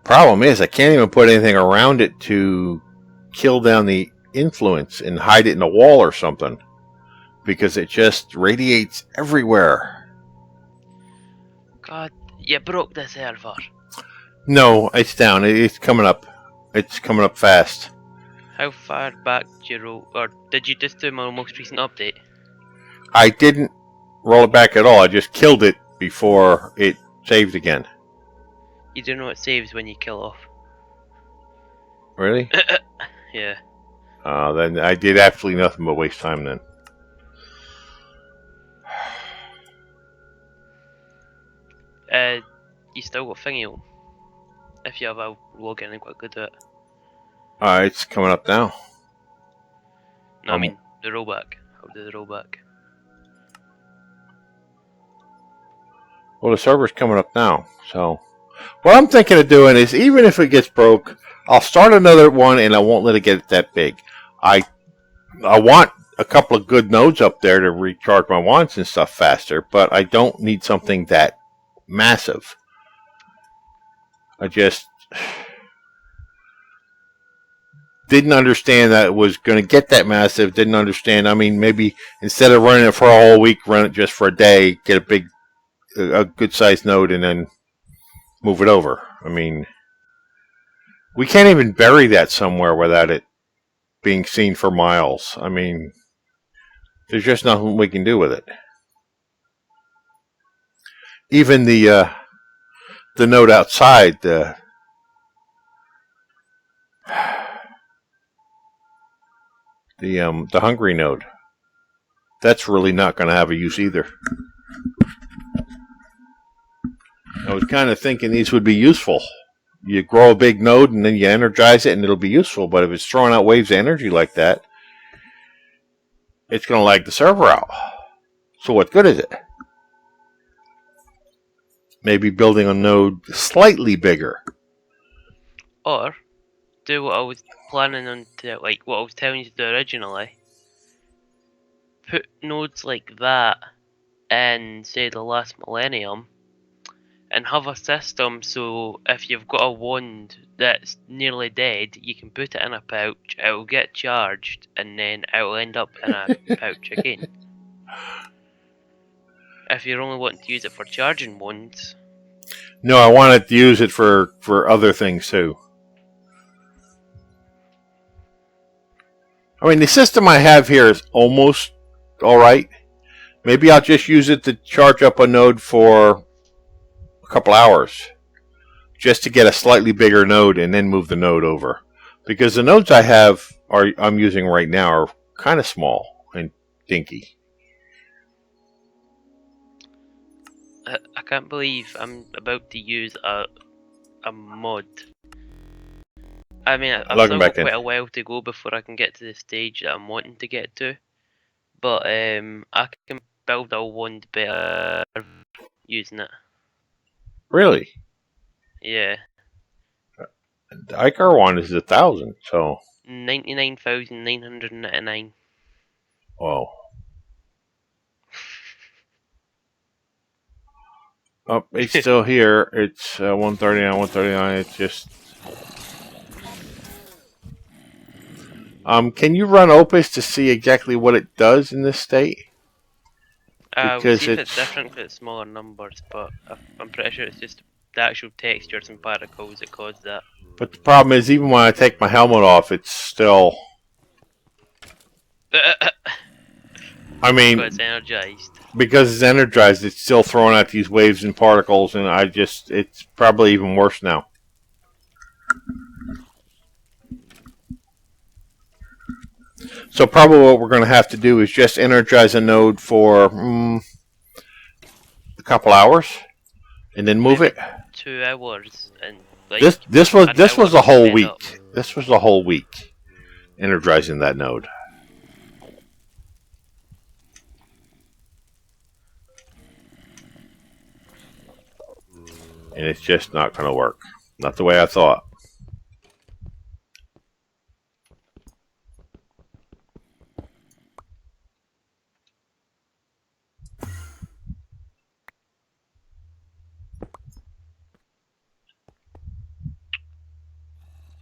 Problem is, I can't even put anything around it to kill down the influence and hide it in a wall or something, because it just radiates everywhere. God, you broke the server. No, it's down. It's coming up. It's coming up fast. How far back did you roll, or did you just do my most recent update? I didn't roll it back at all. I just killed it before it saved again. You do know it saves when you kill off. Really? Yeah. Then I did absolutely nothing but waste time then. You still got thingy on. If you have a login and quickly do it. It's coming up now. No, I mean the rollback. How do the rollback? Well, the server's coming up now. So, what I'm thinking of doing is, even if it gets broke, I'll start another one and I won't let it get that big. I want a couple of good nodes up there to recharge my wands and stuff faster, but I don't need something that massive. I just didn't understand that it was going to get that massive. Didn't understand. I mean, maybe instead of running it for a whole week, run it just for a day, get a good sized node, and then move it over. I mean, we can't even bury that somewhere without it being seen for miles. I mean, there's just nothing we can do with it. Even the node outside, the hungry node, that's really not going to have a use either. I was kind of thinking these would be useful. You grow a big node and then you energize it and it'll be useful, but if it's throwing out waves of energy like that, it's going to lag the server out. So what good is it? Maybe building a node slightly bigger. Or do what I was planning on to, like what I was telling you to do originally. Put nodes like that in, say, the last millennium, and have a system so if you've got a wand that's nearly dead, you can put it in a pouch, it'll get charged, and then it'll end up in a pouch again. If you're only wanting to use it for charging wands. No, I wanted to use it for other things too. I mean, the system I have here is almost alright. Maybe I'll just use it to charge up a node for a couple hours. Just to get a slightly bigger node and then move the node over. Because the nodes I'm using right now are kind of small and dinky. I can't believe I'm about to use a mod. I mean, I've still got quite a while to go before I can get to the stage that I'm wanting to get to. But I can build a wand better using it. Really? Yeah. The Icar one is 1,000, so 99,999. Whoa. Oh, it's still here. It's 139, 139. It's just. Can you run Opus to see exactly what it does in this state? We'll see if it's different because it's smaller numbers, but I'm pretty sure it's just the actual textures and particles that cause that. But the problem is, even when I take my helmet off, it's still. I mean, because it's energized. Because it's energized, it's still throwing out these waves and particles, and it's probably even worse now. So probably what we're going to have to do is just energize a node for a couple hours, and then move it. 2 hours, and like this was a whole week. This was a whole week energizing that node. And it's just not going to work. Not the way I thought.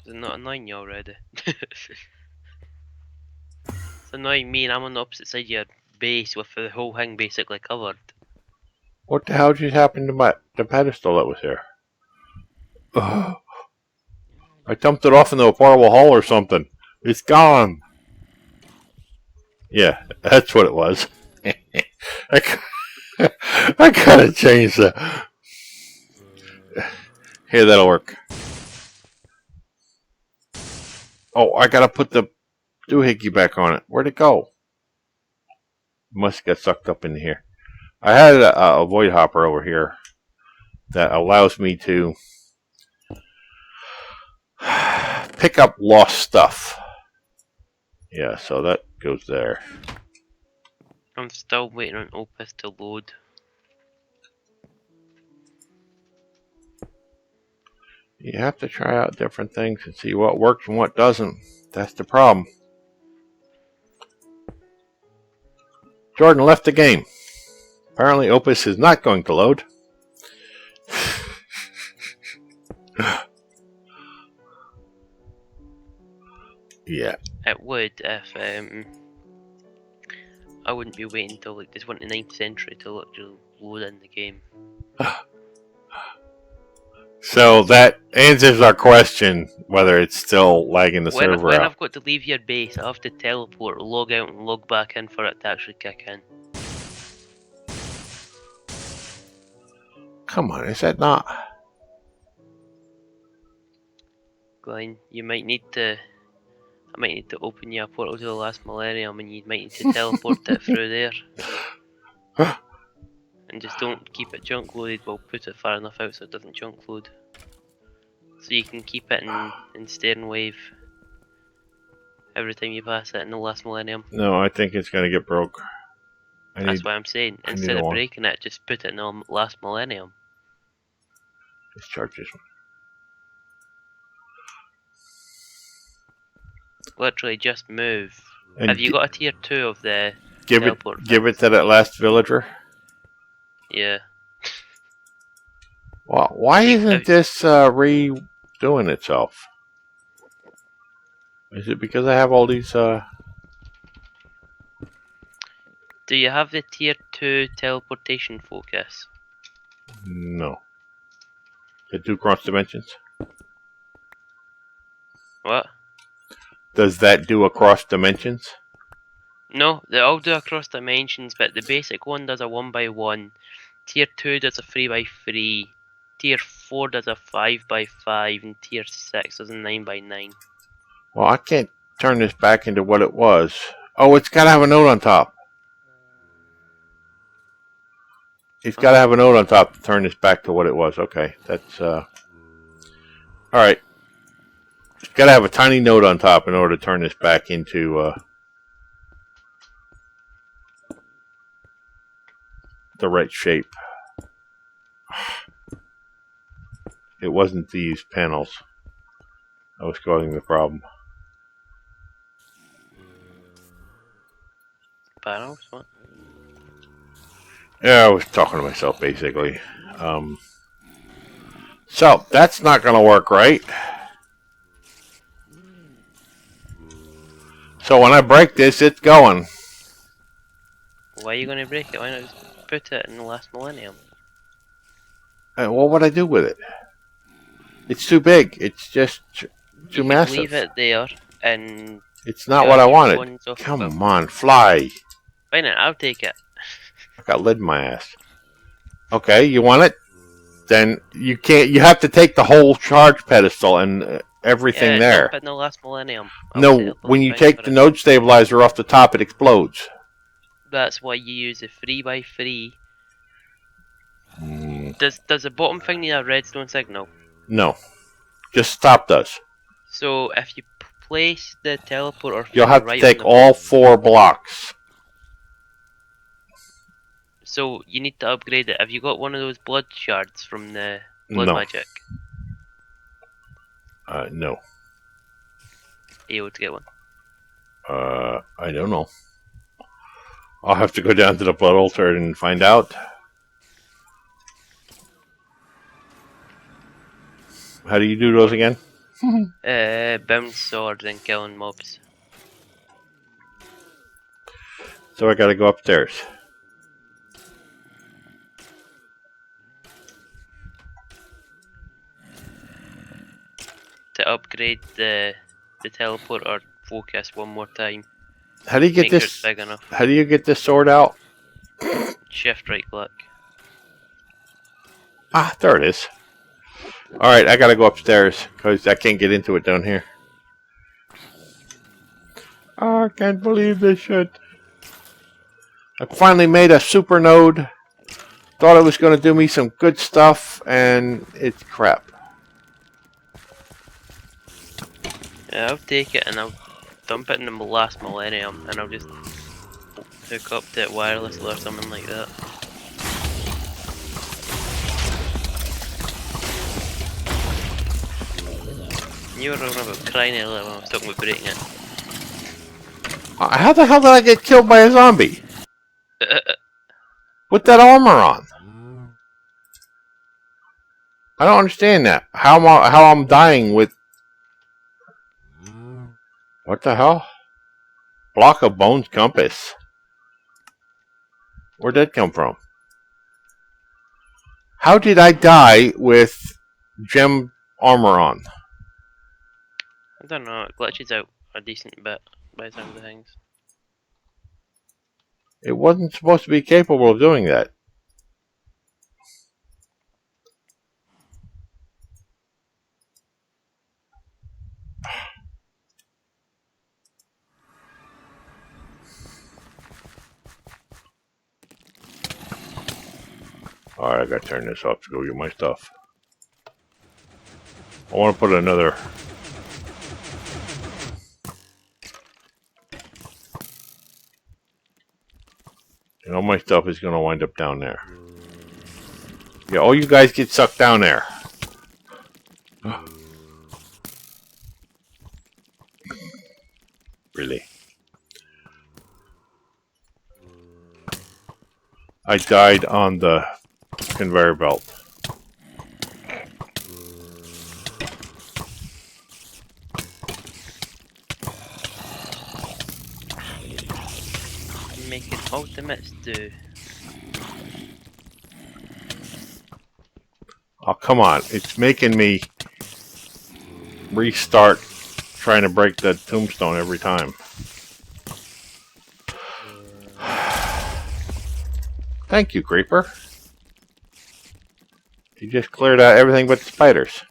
Is it not annoying you already? It's annoying me, and I'm on the opposite side of your base with the whole thing basically covered. What the hell just happened to the pedestal that was here? Ugh. I dumped it off into a portable hole or something. It's gone. Yeah, that's what it was. I gotta change that. Here, that'll work. Oh, I gotta put the doohickey back on it. Where'd it go? Must get sucked up in here. I had a void hopper over here that allows me to pick up lost stuff. Yeah, so that goes there. I'm still waiting on Opus to load. You have to try out different things and see what works and what doesn't. That's the problem. Jordan left the game. Apparently Opus is not going to load. Yeah. It would if I wouldn't be waiting until like the 29th century to actually load in the game. So that answers our question whether it's still lagging the server out. When I've got to leave your base, I have to teleport, log out and log back in for it to actually kick in. Come on, is that not? Glenn, I might need to open you a portal to the last millennium, and you might need to teleport it through there. And just don't keep it chunk loaded, we'll put it far enough out so it doesn't chunk load. So you can keep it in steering wave. every time you pass it in the last millennium. No, I think it's gonna get broke. That's what I'm saying. Instead of breaking it, just put it in the last millennium. Let's charge this one. Literally, just move. And have you got a tier 2 of the teleport? Give it to that last villager. Yeah. Well, why isn't this redoing itself? Is it because I have all these? Do you have the tier 2 teleportation focus? No. They do cross dimensions? What? Does that do across dimensions? No, they all do across dimensions, but the basic one does a 1x1. Tier 2 does a 3x3. Tier 4 does a 5x5, and Tier 6 does a 9x9. Well, I can't turn this back into what it was. Oh, it's got to have a note on top. It's got to have a note on top to turn this back to what it was. Okay, that's alright. It's got to have a tiny note on top in order to turn this back into the right shape. It wasn't these panels that was causing the problem. Panels? What? Yeah, I was talking to myself, basically. So, that's not going to work, right? So, when I break this, it's going. Why are you going to break it? Why not just put it in the last millennium? And what would I do with it? It's too big. It's just too massive. Leave it there, and it's not what I wanted. Come on, fly. Fine, I'll take it. I got lid in my ass. Okay, you want it? Then you can't. You have to take the whole charge pedestal and everything there. But in the last millennium. No, when you take the node stabilizer off the top, it explodes. That's why you use a 3x3. Does the bottom thing need a redstone signal? No, just stop does. So if you place the teleporter, you'll have to take all 4 blocks. So you need to upgrade it. Have you got one of those blood shards from the blood magic? No. Are you able to get one? I don't know. I'll have to go down to the blood altar and find out. How do you do those again? Bounce swords and killing mobs. So I gotta go upstairs. To upgrade the teleporter focus one more time. How do you get this? Big enough. How do you get this sword out? Shift right click. Ah, there it is. Alright, I gotta go upstairs because I can't get into it down here. Oh, I can't believe this shit. I finally made a super node. Thought it was going to do me some good stuff, and it's crap. Yeah, I'll take it and I'll dump it in the last millennium, and I'll just hook up to it wirelessly or something like that. You were talking about crying earlier when I was talking about breaking it. How the hell did I get killed by a zombie? With that armor on. I don't understand that. How I'm dying with... What the hell? Block of bones compass. Where'd that come from? How did I die with gem armor on? I don't know, it glitches out a decent bit by some of the things. It wasn't supposed to be capable of doing that. Alright, I gotta turn this off to go get my stuff. I want to put another And all my stuff is going to wind up down there. Yeah, all you guys get sucked down there. Really? I died on the conveyor belt. Make an ultimate stew. Oh, come on. It's making me restart trying to break the tombstone every time. Thank you, Creeper. You just cleared out everything but the spiders.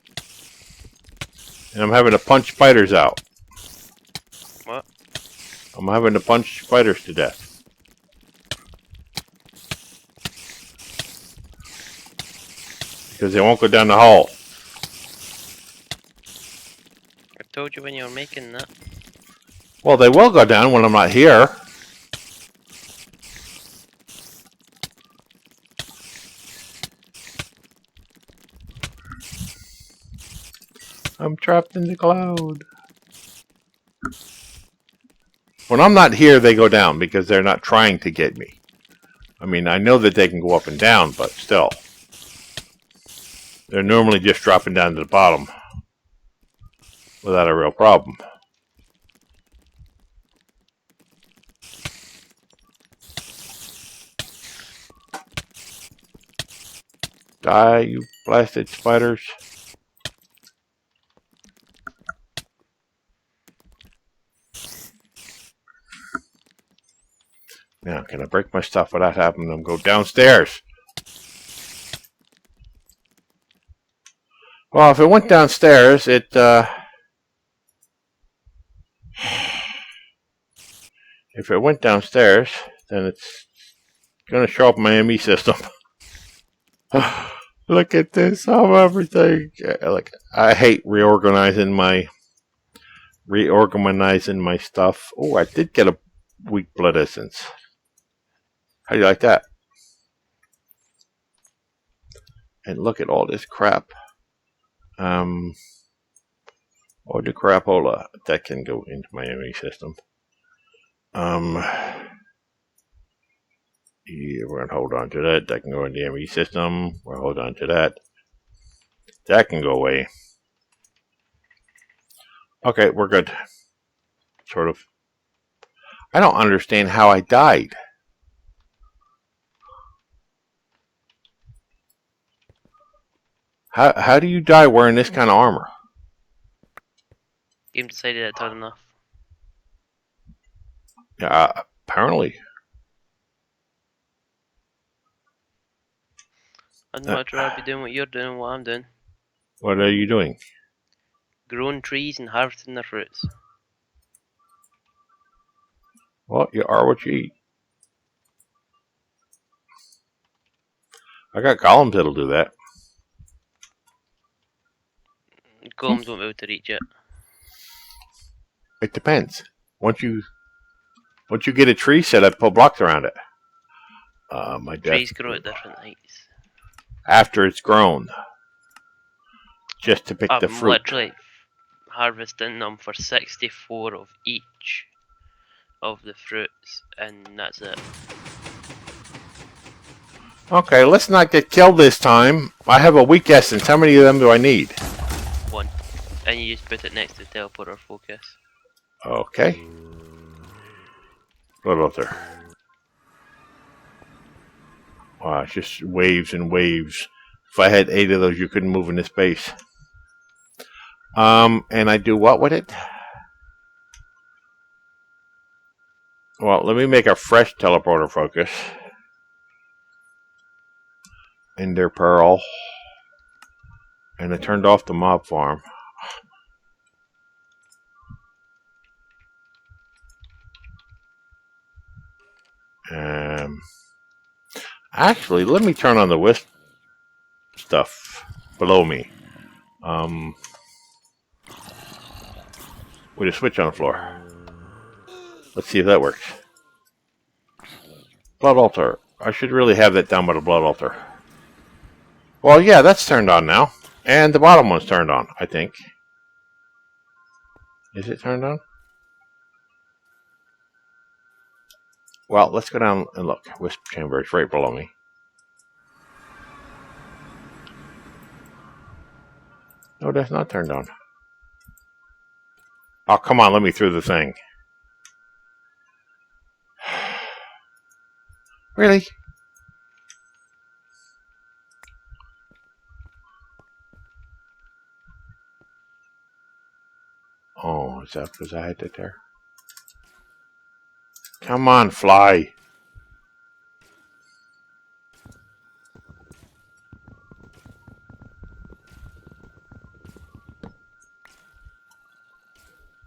And I'm having to punch spiders out. What? I'm having to punch spiders to death. Because they won't go down the hole. I told you when you were making that. Well, they will go down when I'm not here. I'm trapped in the cloud. When I'm not here, they go down because they're not trying to get me. I mean, I know that they can go up and down, but still. They're normally just dropping down to the bottom without a real problem. Die, you blasted spiders. Now, can I break my stuff without having them go downstairs? Well, if it went downstairs, if it went downstairs, then it's going to show up in my ME system. Look at this, I'm everything. Like, I hate reorganizing my stuff. Oh, I did get a weak blood essence. How do you like that? And look at all this crap. Or the crapola that can go into my ME system. Yeah, we're gonna hold on to that. That can go in the ME system. We'll hold on to that. That can go away. Okay, we're good. Sort of. I don't understand how I died. How do you die wearing this kind of armor? Game decided it's had enough. Yeah, apparently. I'd much rather be doing what you're doing than what I'm doing. What are you doing? Growing trees and harvesting their fruits. Well, you are what you eat. I got golems that'll do that. Golems won't be able to reach it. It depends. Once you get a tree set up, put blocks around it. Trees grow at different heights. After it's grown. Just to pick the fruit. I'm literally harvesting them for 64 of each of the fruits, and that's it. Okay, let's not get killed this time. I have a weak essence. How many of them do I need? 1. And you just put it next to teleporter focus. Okay. What about there? Wow, it's just waves and waves. If I had 8 of those, you couldn't move into space. And I do what with it? Well, let me make a fresh teleporter focus. Ender Pearl. And I turned off the mob farm. Actually, let me turn on the wisp stuff below me. With a switch on the floor. Let's see if that works. Blood altar. I should really have that down by the blood altar. Well, yeah, that's turned on now. And the bottom one's turned on, I think. Is it turned on? Well, let's go down and look. Wisp chamber is right below me. No, that's not turned on. Oh, come on, let me through the thing. Really? Oh, is that because I had it there? Come on, fly.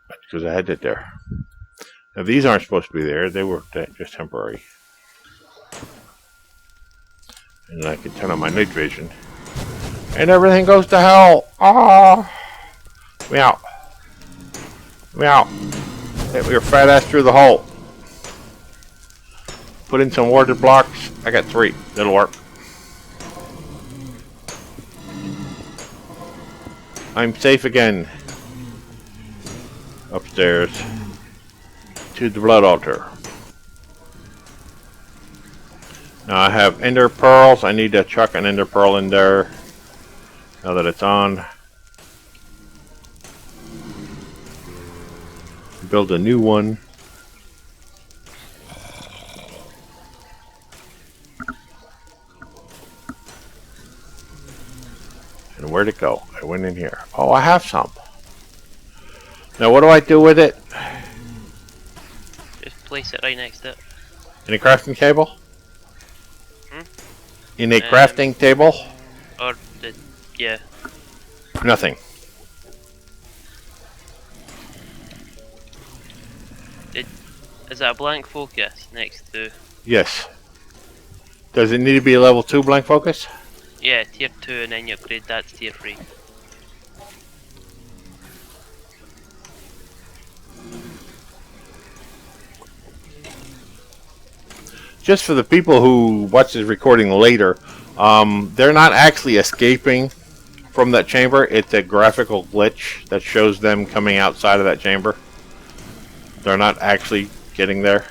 That's because I had it there. Now, these aren't supposed to be there. They were just temporary. And I can turn on my night vision. And everything goes to hell. Ah! Meow. Meow. Hit your fat ass through the hole. Put in some warded blocks. I got 3. That'll work. I'm safe again. Upstairs. To the blood altar. Now I have ender pearls. I need to chuck an ender pearl in there. Now that it's on. Build a new one. And where'd it go? I went in here. Oh, I have some. Now what do I do with it? Just place it right next to it. In a crafting table? In a crafting table? Or yeah. Nothing. Is that a blank focus next to? Yes. Does it need to be a level 2 blank focus? Yeah, tier 2 and then you upgrade that to tier 3. Just for the people who watch this recording later, they're not actually escaping from that chamber. It's a graphical glitch that shows them coming outside of that chamber. They're not actually getting there.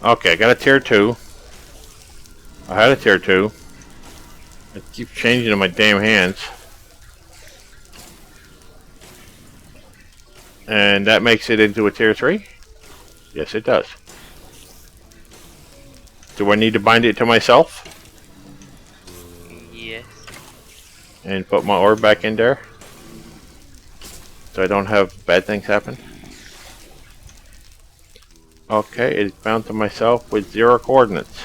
Okay, I got a tier 2. I had a tier 2. It keeps changing in my damn hands. And that makes it into a tier 3? Yes, it does. Do I need to bind it to myself? Yes. And put my orb back in there? So I don't have bad things happen? Okay, it's bound to myself with 0 coordinates.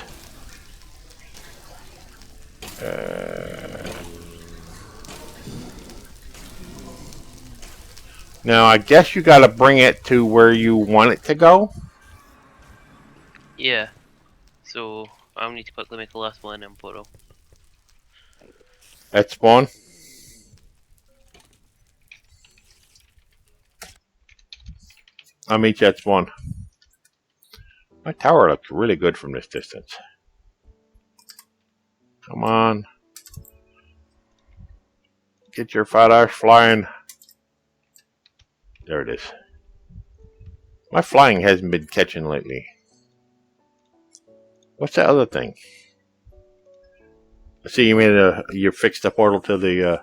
Now, I guess you gotta bring it to where you want it to go? Yeah. So, I'll need to quickly make a last one in portal. At spawn? I'll meet you at spawn. My tower looks really good from this distance. Come on. Get your fat ass flying. There it is. My flying hasn't been catching lately. What's that other thing? I see you made you fixed the portal to the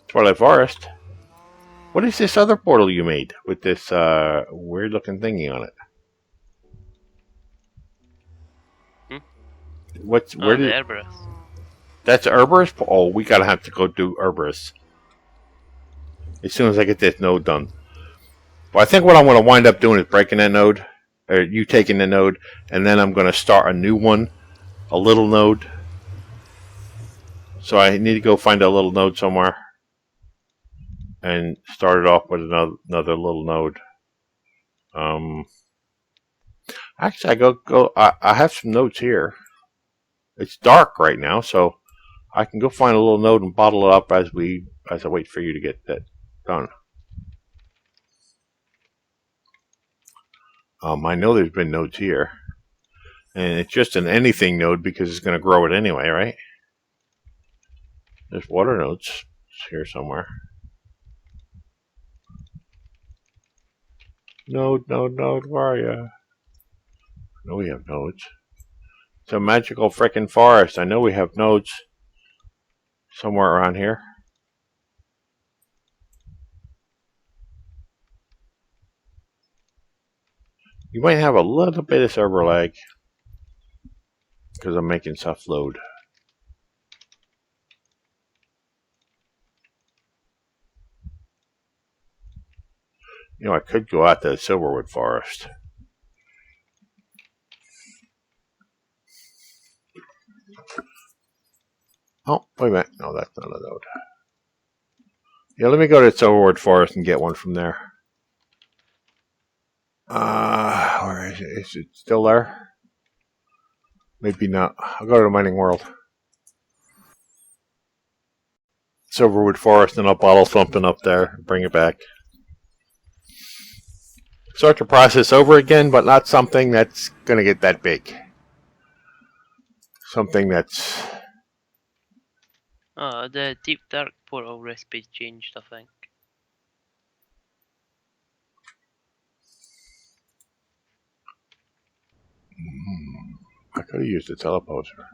Twilight Forest. What is this other portal you made with this weird looking thingy on it? What's where did Cerberus. That's Cerberus? Oh, we gotta have to go do Cerberus as soon as I get this node done. Well, I think what I'm gonna wind up doing is breaking that node, or you taking the node, and then I'm gonna start a new one, a little node. So I need to go find a little node somewhere and start it off with another little node. Actually, I have some nodes here. It's dark right now, so I can go find a little node and bottle it up as I wait for you to get that done. I know there's been nodes here. And it's just an anything node because it's going to grow it anyway, right? There's water nodes here somewhere. Node, where are you? No, we have nodes. It's a magical frickin' forest. I know we have nodes somewhere around here. You might have a little bit of server lag because I'm making stuff load. You know, I could go out to the Silverwood Forest. Oh, wait a minute. No, that's not a node. Yeah, let me go to the Silverwood Forest and get one from there. Where is it? Is it still there? Maybe not. I'll go to the mining world. Silverwood Forest, and I'll bottle something up there and bring it back. Start the process over again, but not something that's going to get that big. Something that's... Oh, the deep dark portal recipe changed, I think. I could have used a teleposer.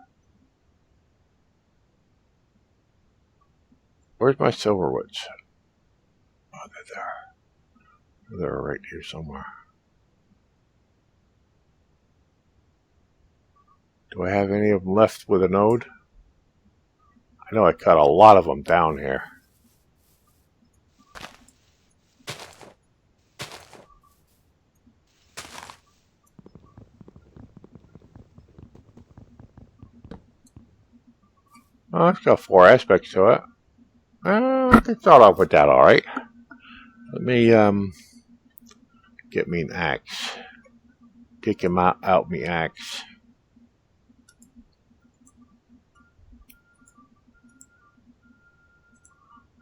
Where's my Silverwoods? Oh, they're there. They're right here somewhere. Do I have any of them left with a node? I know I cut a lot of them down here. Oh, it's got 4 aspects to it. I can start off with that, alright. Let me get me an axe. Kick him out me axe.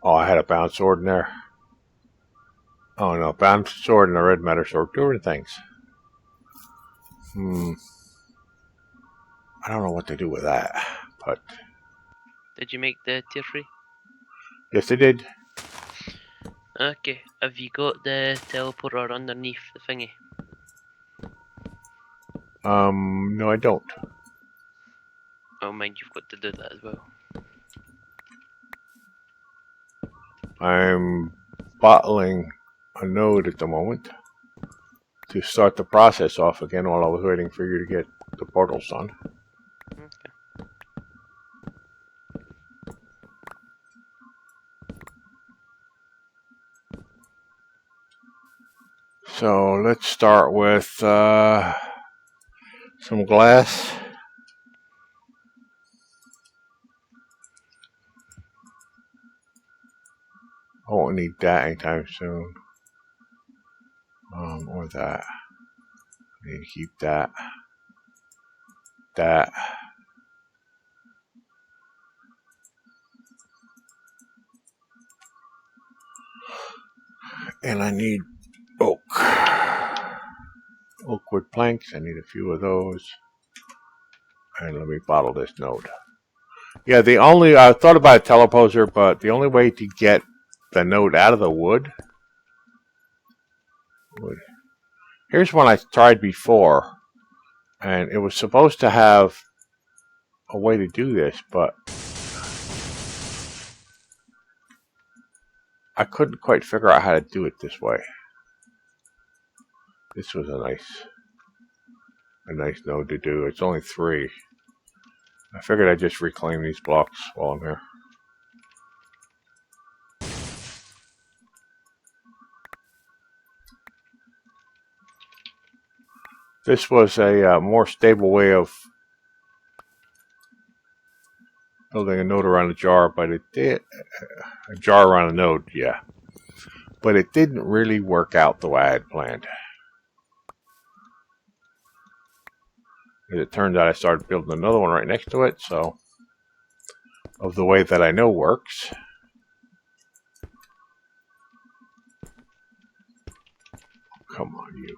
Oh, I had a bound sword in there. Oh no, bound sword and a red matter sword. 2 different things. I don't know what to do with that, but... Did you make the tier 3? Yes, I did. Okay, have you got the teleporter underneath the thingy? No, I don't. Oh, mind you've got to do that as well. I'm bottling a node at the moment to start the process off again while I was waiting for you to get the portals done. Okay. So let's start with some glass. I won't need that anytime soon. Or that. I need to keep that. That. And I need oak. Oak wood planks. I need a few of those. And let me bottle this node. Yeah, I thought about a teleposer, but the only way to get the node out of the wood. Here's one I tried before, and it was supposed to have a way to do this, but I couldn't quite figure out how to do it this way. This was a nice node to do. It's only 3. I figured I'd just reclaim these blocks while I'm here. This was a more stable way of building a node around a jar, but it did a jar around a node, yeah. But it didn't really work out the way I had planned. As it turned out, I started building another one right next to it, so of the way that I know works. Come on, you.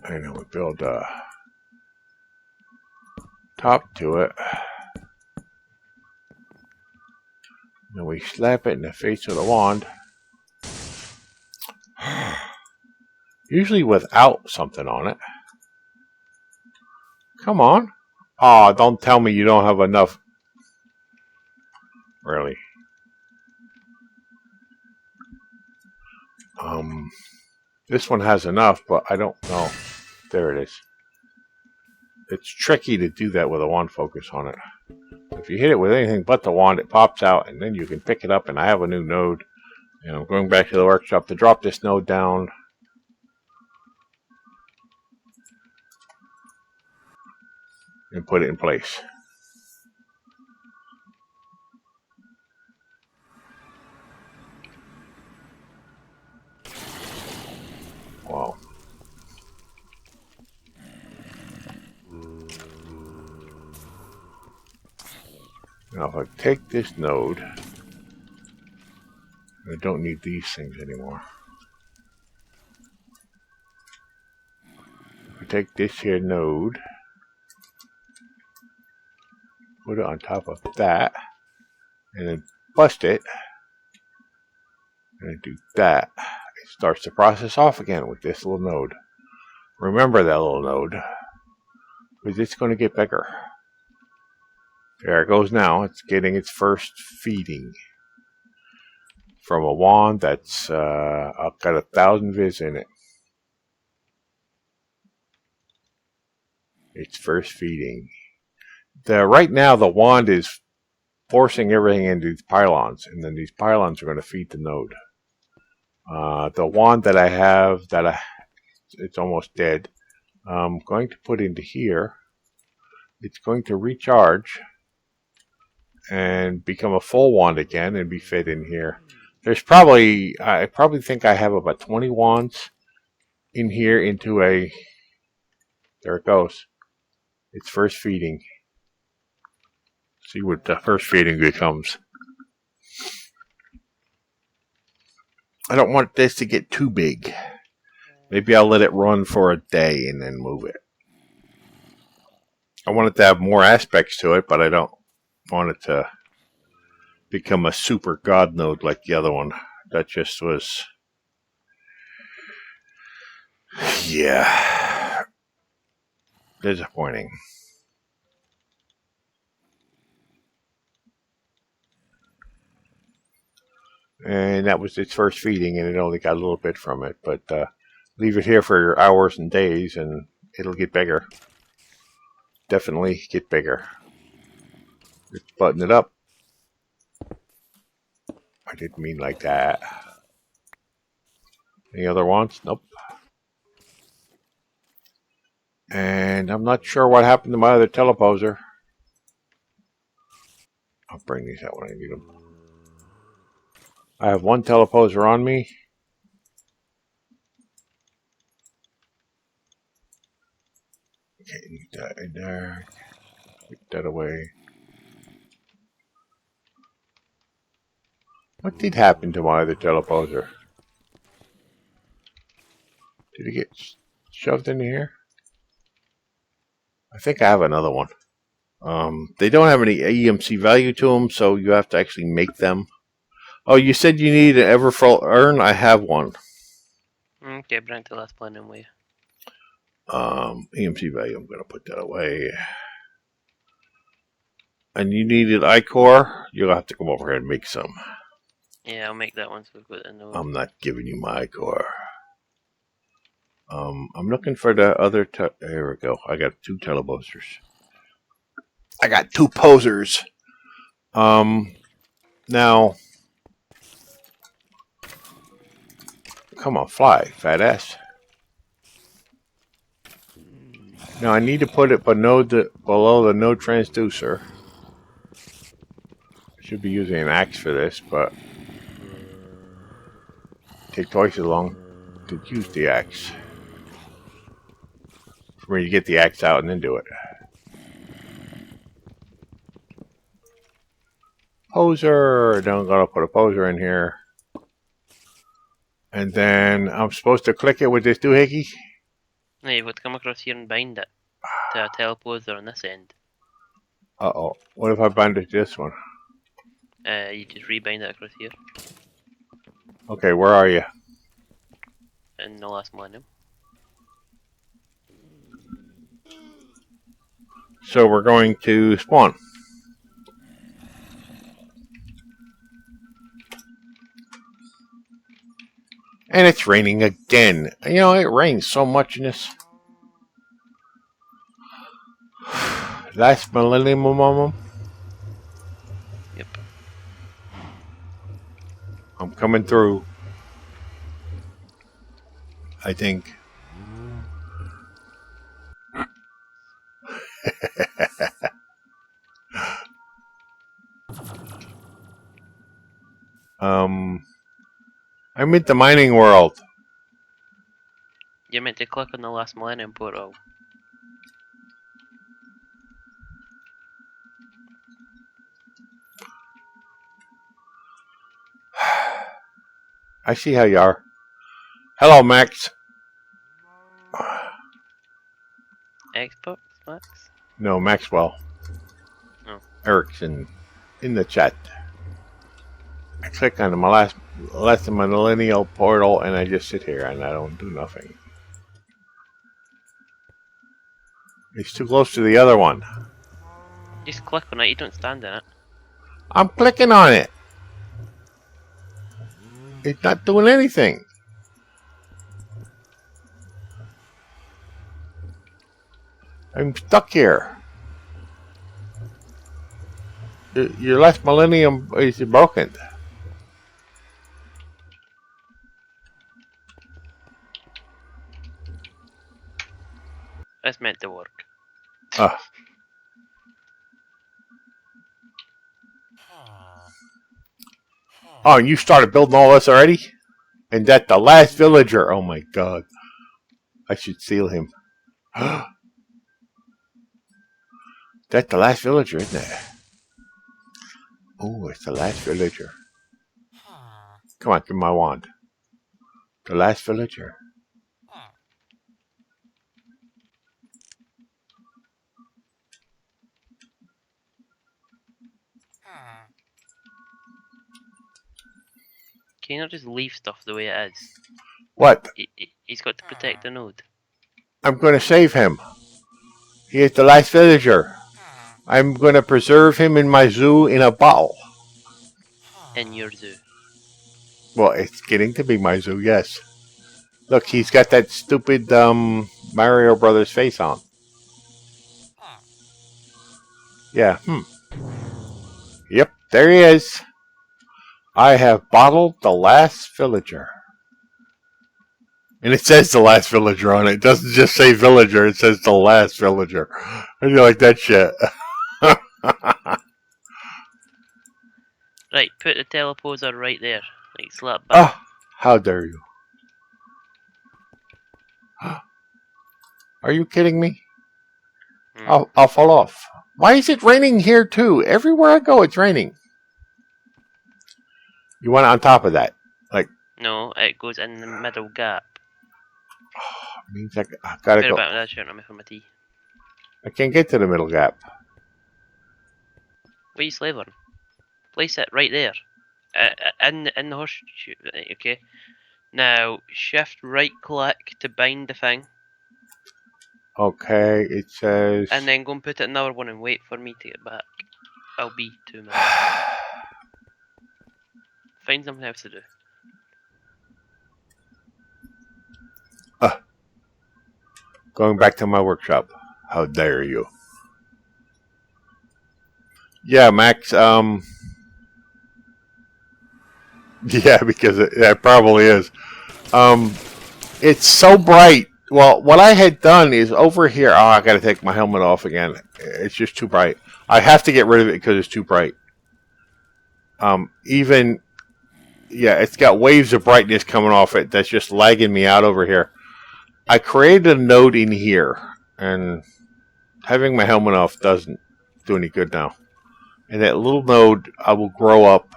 I know we build a top to it. Then we slap it in the face with a wand. Usually without something on it. Come on. Aw, don't tell me you don't have enough. Really. This one has enough, but I don't know. There it is. It's tricky to do that with a wand focus on it. If you hit it with anything but the wand, it pops out, and then you can pick it up, and I have a new node. And I'm going back to the workshop to drop this node down. And put it in place. Wow. Now if I take this node, I don't need these things anymore. If I take this here node, put it on top of that, and then bust it, and do that. It starts the process off again with this little node. Remember that little node, because it's going to get bigger. There it goes now. It's getting its first feeding from a wand that's I've got 1,000 viz in it. It's first feeding. Right now the wand is forcing everything into these pylons, and then these pylons are going to feed the node. The wand that I have, it's almost dead. I'm going to put into here. It's going to recharge and become a full wand again and be fed in here. There's probably, I probably think I have about 20 wands in here into a, there it goes. It's first feeding. See what the first feeding becomes. I don't want this to get too big. Maybe I'll let it run for a day and then move it. I want it to have more aspects to it, but I don't want it to become a super god node like the other one. That just was, yeah, disappointing. And that was its first feeding, and it only got a little bit from it. But leave it here for hours and days, and it'll get bigger. Definitely get bigger. Just button it up. I didn't mean like that. Any other ones? Nope. And I'm not sure what happened to my other teleposer. I'll bring these out when I need them. I have one teleposer on me. Okay, that in there. Put that away. What did happen to my other teleposer? Did it get shoved in here? I think I have another one. They don't have any EMC value to them, so you have to actually make them. Oh, you said you need an Everfall urn? I have one. Okay, bring the last plan in with you. EMC value, I'm going to put that away. And you needed iCore? You'll have to come over here and make some. Yeah, I'll make that one so we've got the node. I'm not giving you my iCore. I'm looking for the other... There we go. I got 2 telebosters. I got 2 posers. Now... Come on, fly, fat ass. Now I need to put it below the node transducer. I should be using an axe for this, but it take twice as long to use the axe. For me to get the axe out and then do it. Poser! Don't gotta put a poser in here. And then I'm supposed to click it with this doohickey? No, you've got to come across here and bind it to a teleporter on this end. Uh-oh. What if I bind it to this one? You just rebind it across here. Okay, where are you? In the last millennium. So we're going to spawn. And it's raining again. You know, it rains so much in this. Last millennium, mama. Yep. I'm coming through. I think. I'm in the mining world. You're meant to click on the last millennium portal. I see how you are. Hello, Max. Xbox, Max? No, Maxwell. Oh. Erickson in the chat. I click on my last millennial portal and I just sit here and I don't do nothing. It's too close to the other one. Just click on it, you don't stand in it. I'm clicking on it. It's not doing anything. I'm stuck here. Your last millennium is broken. It's meant to work. Oh, and you started building all this already? And that the last villager. Oh my god. I should seal him. That's the last villager, isn't it? Oh, it's the last villager. Come on, give me my wand. The last villager. Can you not just leave stuff the way it is? What? He's got to protect the node. I'm going to save him. He is the last villager. I'm going to preserve him in my zoo in a bottle. In your zoo. Well, it's getting to be my zoo, yes. Look, he's got that stupid Mario Brothers face on. Yeah, Yep, there he is. I have bottled the last villager. And it says the last villager on it. It doesn't just say villager, it says the last villager. How do you like that shit? Right, put the teleporter right there. Like slap back. Ah, how dare you. Are you kidding me? I'll fall off. Why is it raining here too? Everywhere I go, it's raining. You want it on top of that? Like? No, it goes in the middle gap. Means I gotta go. Back with that shirt on me for my tea. I can't get to the middle gap. What are you slavering? Place it right there. In the horseshoe. Okay. Now, shift right click to bind the thing. Okay, it says... And then go and put it in another one and wait for me to get back. I'll be 2 minutes. Find something else to do. Going back to my workshop. How dare you? Yeah, Max, yeah, because it probably is. It's so bright. Well, what I had done is over here... Oh, I gotta take my helmet off again. It's just too bright. I have to get rid of it because it's too bright. Even yeah, it's got waves of brightness coming off it that's just lagging me out over here. I created a node in here, and having my helmet off doesn't do any good now. And that little node, I will grow up.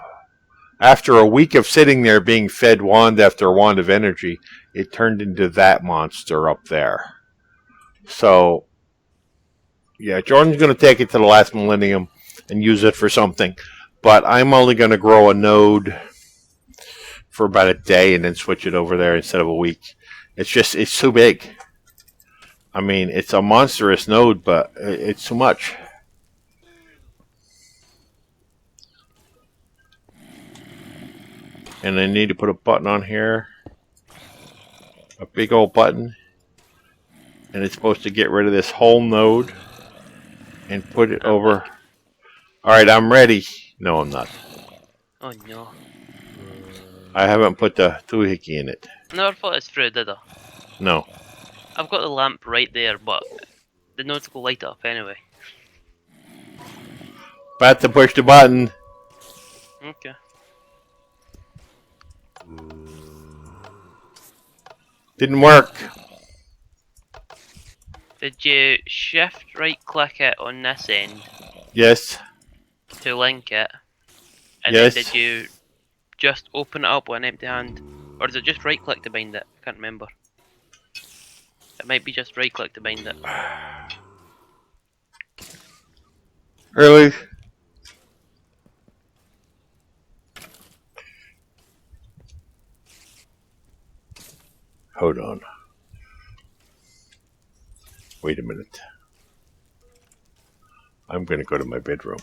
After a week of sitting there being fed wand after wand of energy, it turned into that monster up there. So, yeah, Jordan's going to take it to the last millennium and use it for something. But I'm only going to grow a node for about a day and then switch it over there instead of a week. It's too big. I mean, it's a monstrous node, but it's too much. And I need to put a button on here. A big old button. And it's supposed to get rid of this whole node. And put it over. Alright, I'm ready. No, I'm not. Oh no. I haven't put the doohickey in it. I never thought it's through, did I? No. I've got the lamp right there, but the nodes will light up anyway. About to push the button. Okay. Didn't work. Did you shift right click it on this end Yes. to link it? And Yes. then did you just open it up with an empty hand? Or is it just right click to bind it? I can't remember. It might be just right click to bind it. Really? Hold on. Wait a minute. I'm going to go to my bedroom.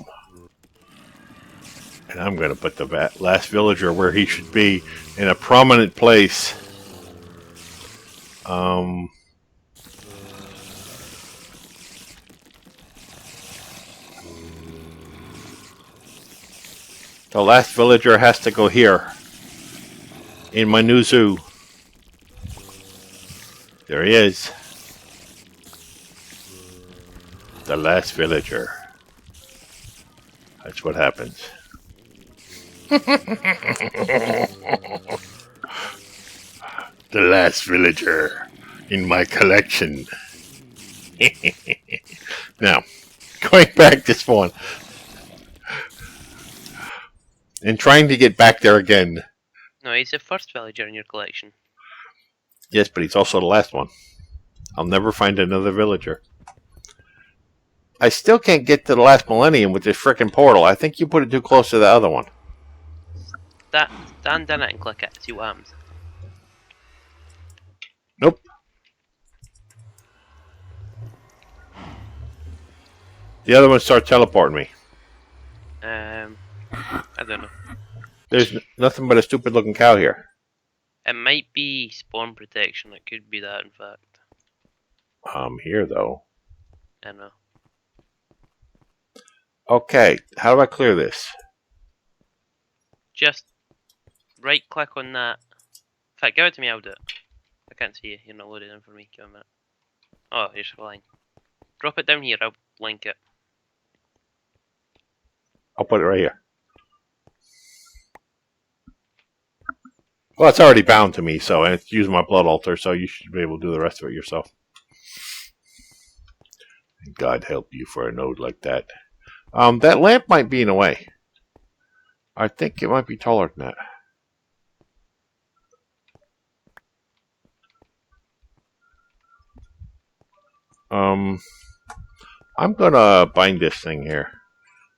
And I'm going to put the last villager where he should be, in a prominent place. The last villager has to go here. In my new zoo. There he is. The last villager. That's what happens. The last villager in my collection. Now, going back to spawn. And trying to get back there again. No, he's the first villager in your collection. Yes, but he's also the last one. I'll never find another villager. I still can't get to the last millennium with this frickin' portal. I think you put it too close to the other one. Stand in it and click it. See what happens. Nope. The other one starts teleporting me. I don't know. There's nothing but a stupid looking cow here. It might be spawn protection. It could be that, in fact. I'm here, though. I know. Okay, how do I clear this? Just right click on that. In fact, give it to me, I'll do it. I can't see you. You're not loaded in for me. Give me a minute. Oh, here's fine. Drop it down here. I'll link it. I'll put it right here. Well, it's already bound to me, so, and it's using my blood altar, so you should be able to do the rest of it yourself. God help you for a node like that. That lamp might be in the way. I think it might be taller than that. I'm gonna bind this thing here.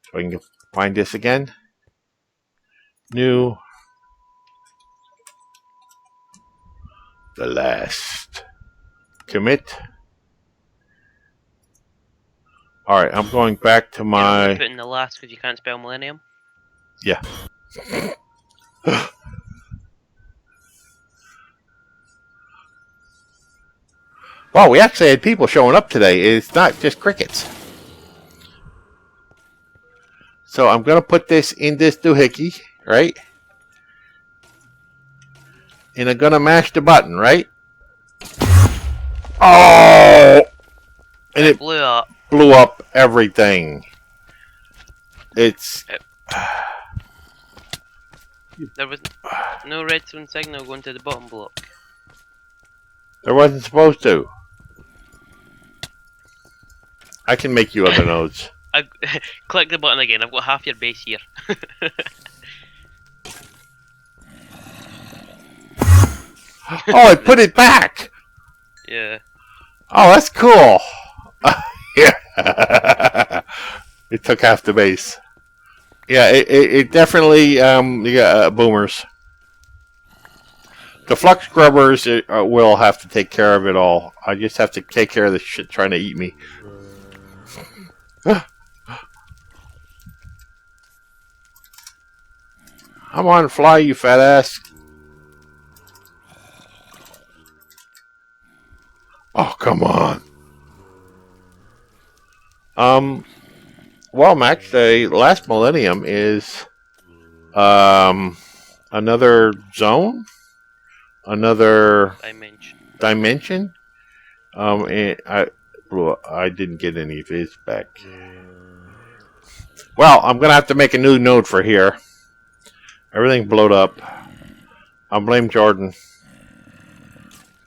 So I can find this again. New. The last. Commit. Alright, I'm going back to my... You're put in the last because you can't spell millennium? Yeah. Wow, we actually had people showing up today. It's not just crickets. So I'm going to put this in this doohickey, right? And I'm going to mash the button, right? Oh! And it blew up. Blew up everything. It's... There was no redstone signal going to the bottom block. There wasn't supposed to. I can make you other nodes. Click the button again. I've got half your base here. Oh, I put it back! Yeah. Oh, that's cool! Yeah. It took half the base. Yeah, it definitely, boomers. The flux grubbers will have to take care of it all. I just have to take care of the shit trying to eat me. I'm on fly, you fat ass. Oh, come on. Well, Max, the last millennium is another zone, another dimension. And I didn't get any of his back. Well, I'm gonna have to make a new node for here. Everything blowed up. I blame Jordan.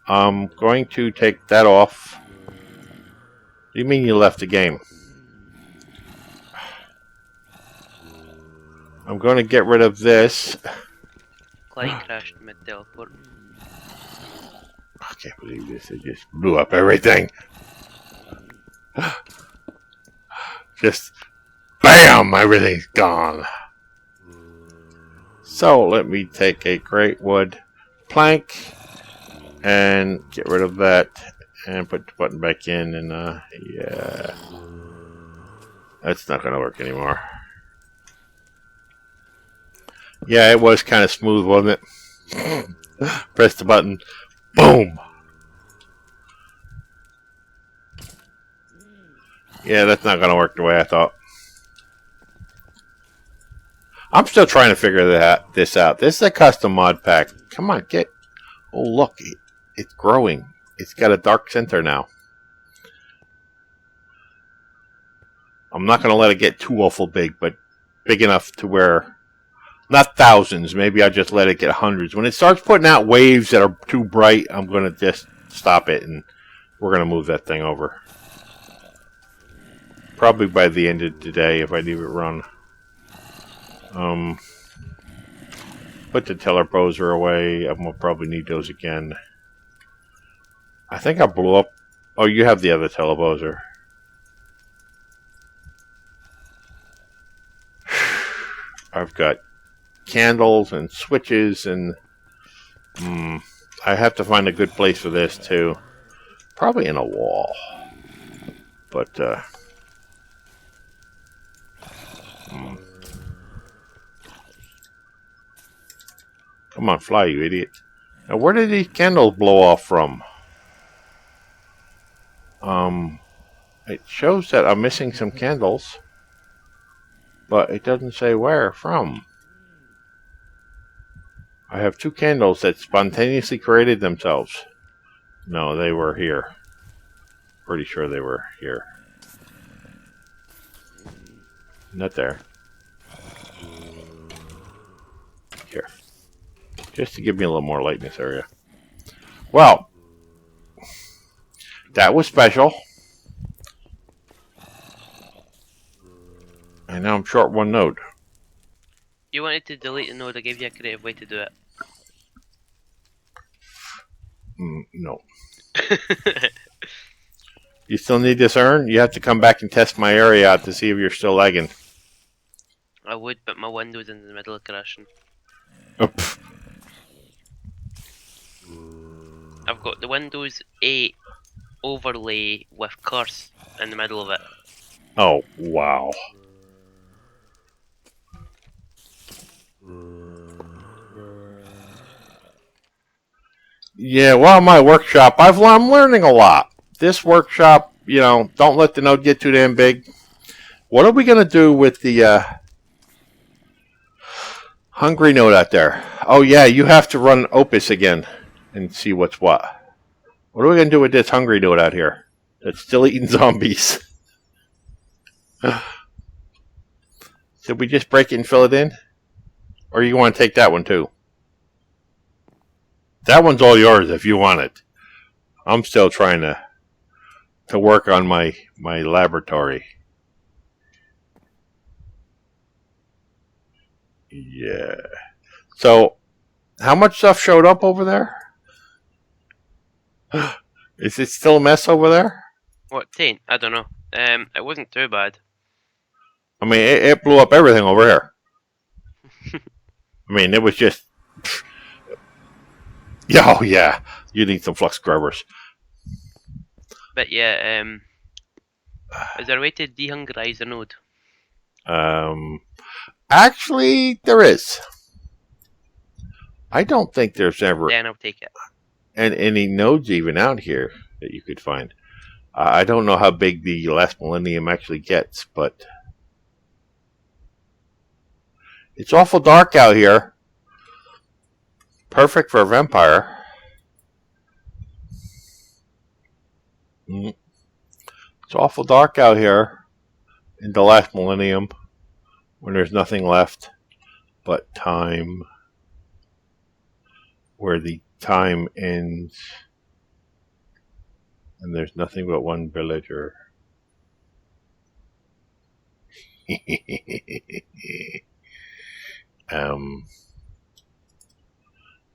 I'm going to take that off. What do you mean you left the game? I'm going to get rid of this. Client crashed mid-teleport. I can't believe this. It just blew up everything. Just BAM! Everything's gone. So let me take a great wood plank and get rid of that and put the button back in, and yeah, that's not gonna work anymore. Yeah, it was kind of smooth, wasn't it? Press the button, boom. Yeah, that's not gonna work the way I thought. I'm still trying to figure this out. This is a custom mod pack. Come on, get. Oh, look, it's growing. It's got a dark center now. I'm not going to let it get too awful big, but big enough to where, not thousands, maybe I'll just let it get hundreds. When it starts putting out waves that are too bright, I'm going to just stop it, and we're going to move that thing over. Probably by the end of today, if I leave it run. Put the teleposer away. I'm going to probably need those again. I think I blew up. Oh, you have the other teleposer. I've got candles and switches, and I have to find a good place for this too. Probably in a wall. But come on, fly, you idiot. Now, where did these candles blow off from? It shows that I'm missing some candles, but it doesn't say where from. I have 2 candles that spontaneously created themselves. No, they were here. Pretty sure they were here. Not there. Here. Just to give me a little more light in this area. Well, that was special. And now I'm short 1 node. You wanted to delete the node, I gave you a creative way to do it. No. You still need this urn? You have to come back and test my area out to see if you're still lagging. I would, but my window's in the middle of crashing. Oh, I've got the Windows 8 overlay with curse in the middle of it. oh, wow. Yeah, well, my workshop, I'm learning a lot. This workshop, you know, don't let the node get too damn big. What are we going to do with the hungry node out there? Oh, yeah, you have to run Opus again and see what's what. What are we going to do with this hungry node out here that's still eating zombies? Did we just break it and fill it in? Or you want to take that one too? That one's all yours if you want it. I'm still trying to work on my laboratory. Yeah. So, how much stuff showed up over there? Is it still a mess over there? What, 10? I don't know. It wasn't too bad. I mean, it blew up everything over here. I mean, it was just... Oh, yeah. You need some flux scrubbers. But yeah, is there a way to dehungarize the node? Actually, there is. I don't think there's ever... Then I'll take it. And any nodes even out here that you could find. I don't know how big the last millennium actually gets, but... It's awful dark out here. Perfect for a vampire. It's awful dark out here in the last millennium when there's nothing left but time. Where the time ends and there's nothing but one villager.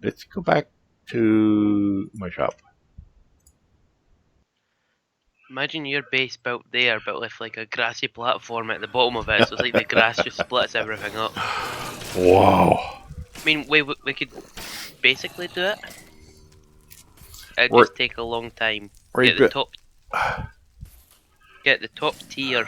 Let's go back to my shop. Imagine your base built there, but with like a grassy platform at the bottom of it, so it's like the grass just splits everything up. Whoa. I mean, we could basically do it. It'd just take a long time. Get the top tier,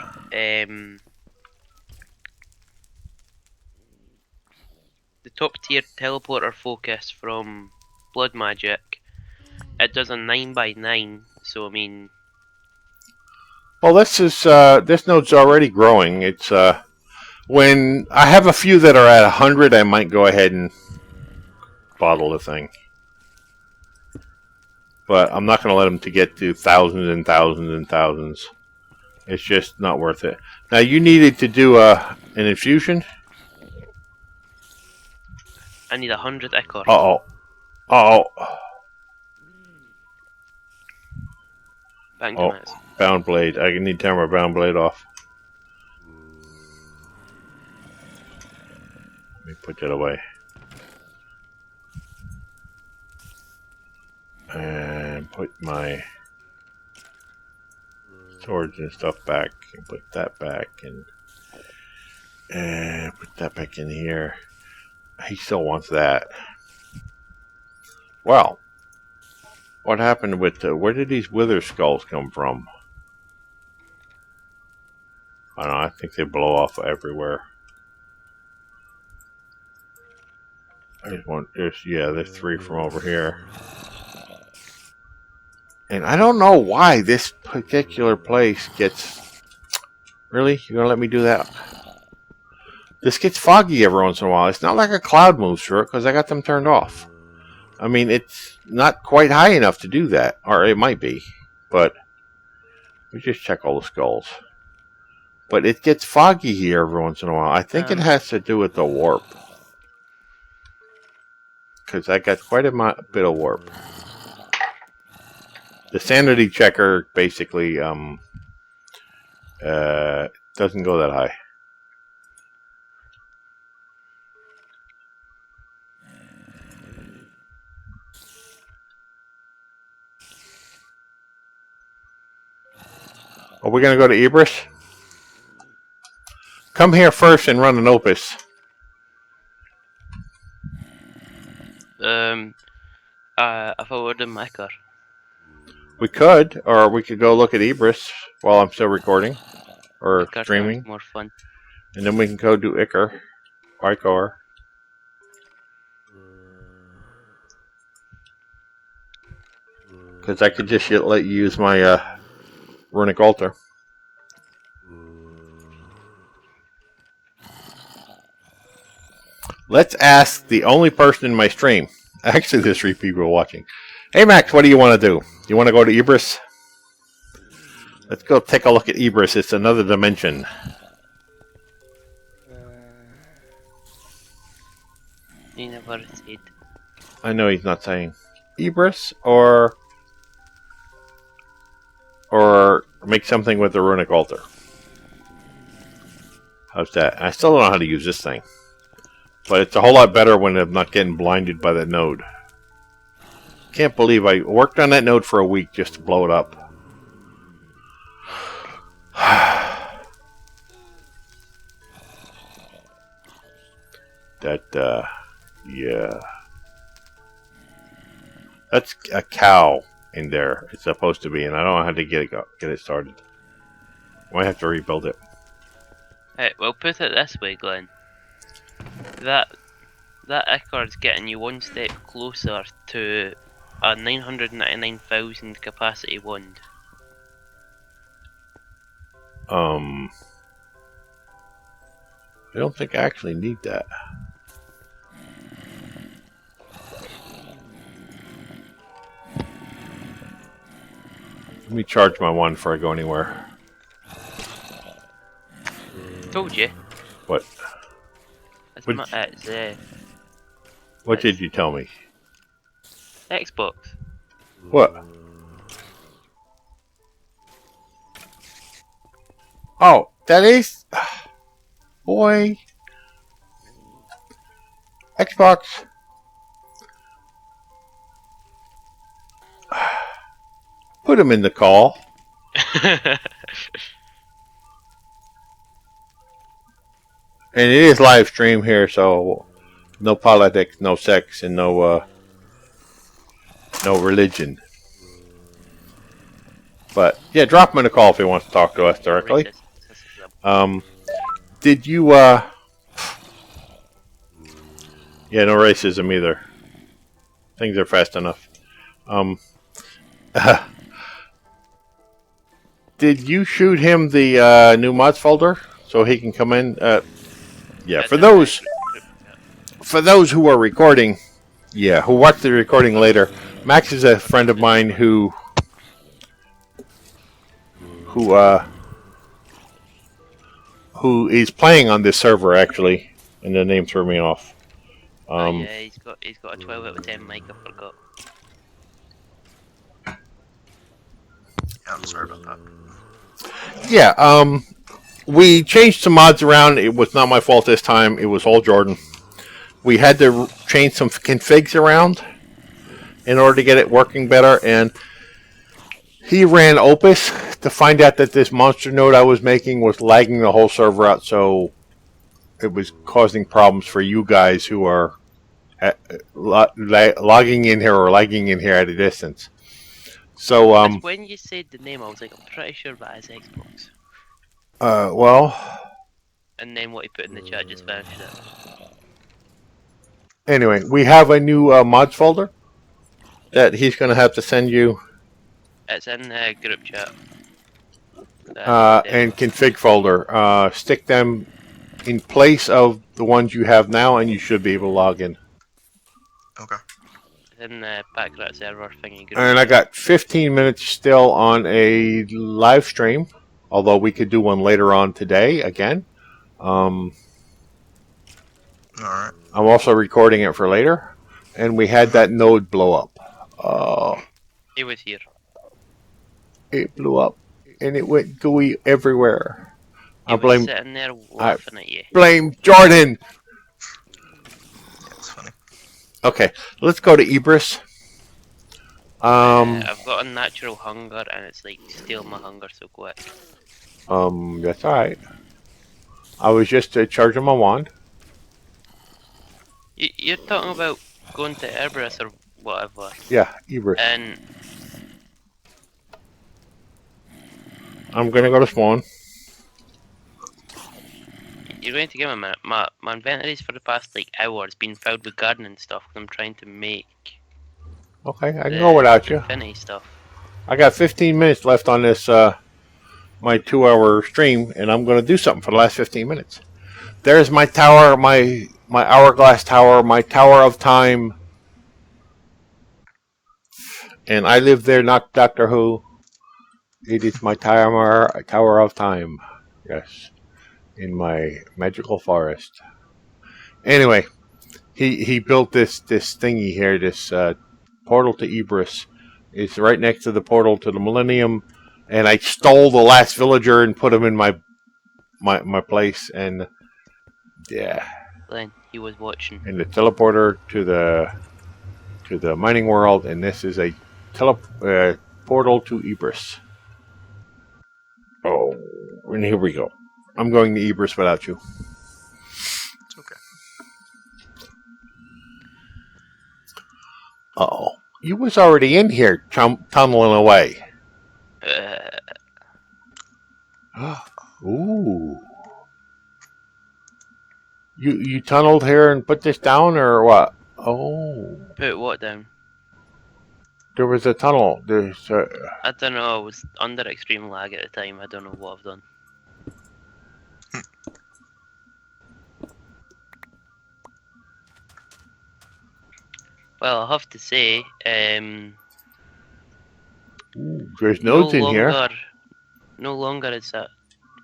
the top tier teleporter focus from Blood Magic. It does a 9x9, so I mean... Well, this node's already growing. It's, when I have a few that are at 100, I might go ahead and bottle the thing. But I'm not going to let them to get to thousands and thousands and thousands. It's just not worth it. Now, you needed to do an infusion? I need 100 ichor. Uh-oh. Uh-oh. Oh, bound blade. I need to turn my bound blade off. Let me put that away. And put my swords and stuff back. And put that back. And put that back in here. He still wants that. Well, what happened with where did these wither skulls come from? I don't know. I think they blow off everywhere. There's 3 from over here. And I don't know why this particular place gets... Really? You're going to let me do that? This gets foggy every once in a while. It's not like a cloud moves through it because I got them turned off. I mean, it's not quite high enough to do that. Or it might be. But let me just check all the skulls. But it gets foggy here every once in a while. I think it has to do with the warp. Because I got quite a bit of warp. The sanity checker basically doesn't go that high. Are we going to go to Ibris? Come here first and run an opus. If I were in my car. We could, or we could go look at Ibris while I'm still recording or streaming. More fun. And then we can go do Ichor. Because I could just let you use my runic altar. Let's ask the only person in my stream. Actually, there's 3 people watching. Hey, Max, what do you want to do? You want to go to Ibris? Let's go take a look at Ibris. It's another dimension. He never said. I know he's not saying. Ibris or make something with the runic altar. How's that? I still don't know how to use this thing. But it's a whole lot better when I'm not getting blinded by that node. Can't believe I worked on that node for a week just to blow it up. Yeah. That's a cow in there. It's supposed to be, and I don't know how to get it started. Might have to rebuild it. Hey, well, put it this way, Glenn. That Icard's getting you one step closer to a 999,000 capacity wand. I don't think I actually need that. Let me charge my one before I go anywhere. Told you. What? What did you tell me? Xbox. What? Oh, that is... Boy. Xbox. Put him in the call. And it is live stream here, so no politics, no sex, and no religion. But yeah, drop him in a call if he wants to talk to us directly. Did you yeah, no racism either. Things are fast enough. Did you shoot him the new mods folder so he can come in? Yeah, for those who are recording, who watch the recording later, Max is a friend of mine who is playing on this server actually, and the name threw me off. Yeah, he's got a 12 out of 10 mic. I forgot. Yeah, I'm sorry about that. Yeah, we changed some mods around. It was not my fault this time. It was all Jordan. We had to change some configs around in order to get it working better, and he ran Opus to find out that this monster node I was making was lagging the whole server out, so it was causing problems for you guys who are logging in here or lagging in here at a distance. So when you said the name, I was like, I'm pretty sure that is Xbox. Well. And then what he put in the chat just finished it. Anyway, we have a new mods folder that he's going to have to send you. It's in the group chat. And config folder. Stick them in place of the ones you have now, and you should be able to log in. Okay. It's in the ThePackRat server thingy group. And I got 15 minutes still on a live stream, although we could do one later on today again. Alright. I'm also recording it for later, and we had that node blow up. He was here. It blew up, and it went gooey everywhere. He was sitting there laughing at you. Blame Jordan! That's funny. Okay, let's go to Ibris. I've got a natural hunger, and it's like steal my hunger so quick. That's alright. I was just charging my wand. You're talking about going to Ibris or whatever. Yeah, Ibris. And I'm gonna go to spawn. You're going to give me a minute. My inventory's for the past like hours been filled with gardening stuff because I'm trying to make. Okay, I can go without you. Infinity stuff. I got 15 minutes left on this my 2-hour stream, and I'm gonna do something for the last 15 minutes. There's my tower, my hourglass tower, my tower of time, and I live there, not Doctor Who. It is my tower of time. Yes. In my magical forest. Anyway, he built this thingy here, this portal to Ibris. It's right next to the portal to the Millennium, and I stole the last villager and put him in my place, and yeah. Glenn, he was watching. And the teleporter to the mining world, and this is a portal to Ibris. Oh, and here we go. I'm going to Ibris without you. It's okay. Uh-oh. You was already in here tunneling away. Ooh. You tunneled here and put this down, or what? Oh. Put what down? There was a tunnel. I don't know, I was under extreme lag at the time, I don't know what I've done. Well, I have to say, there's nodes in here. No longer is that...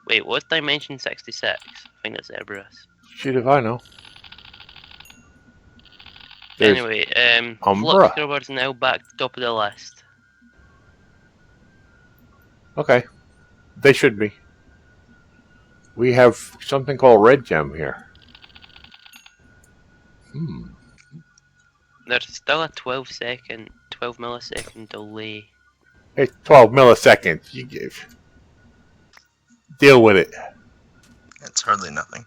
Wait, what's dimension 66? I think that's Cerberus. Shit if I know. Anyway, Flux Scrubber's now back top of the list. Okay. They should be. We have something called Red Gem here. There's still a 12 millisecond delay. It's 12 milliseconds. You give. Deal with it. It's hardly nothing.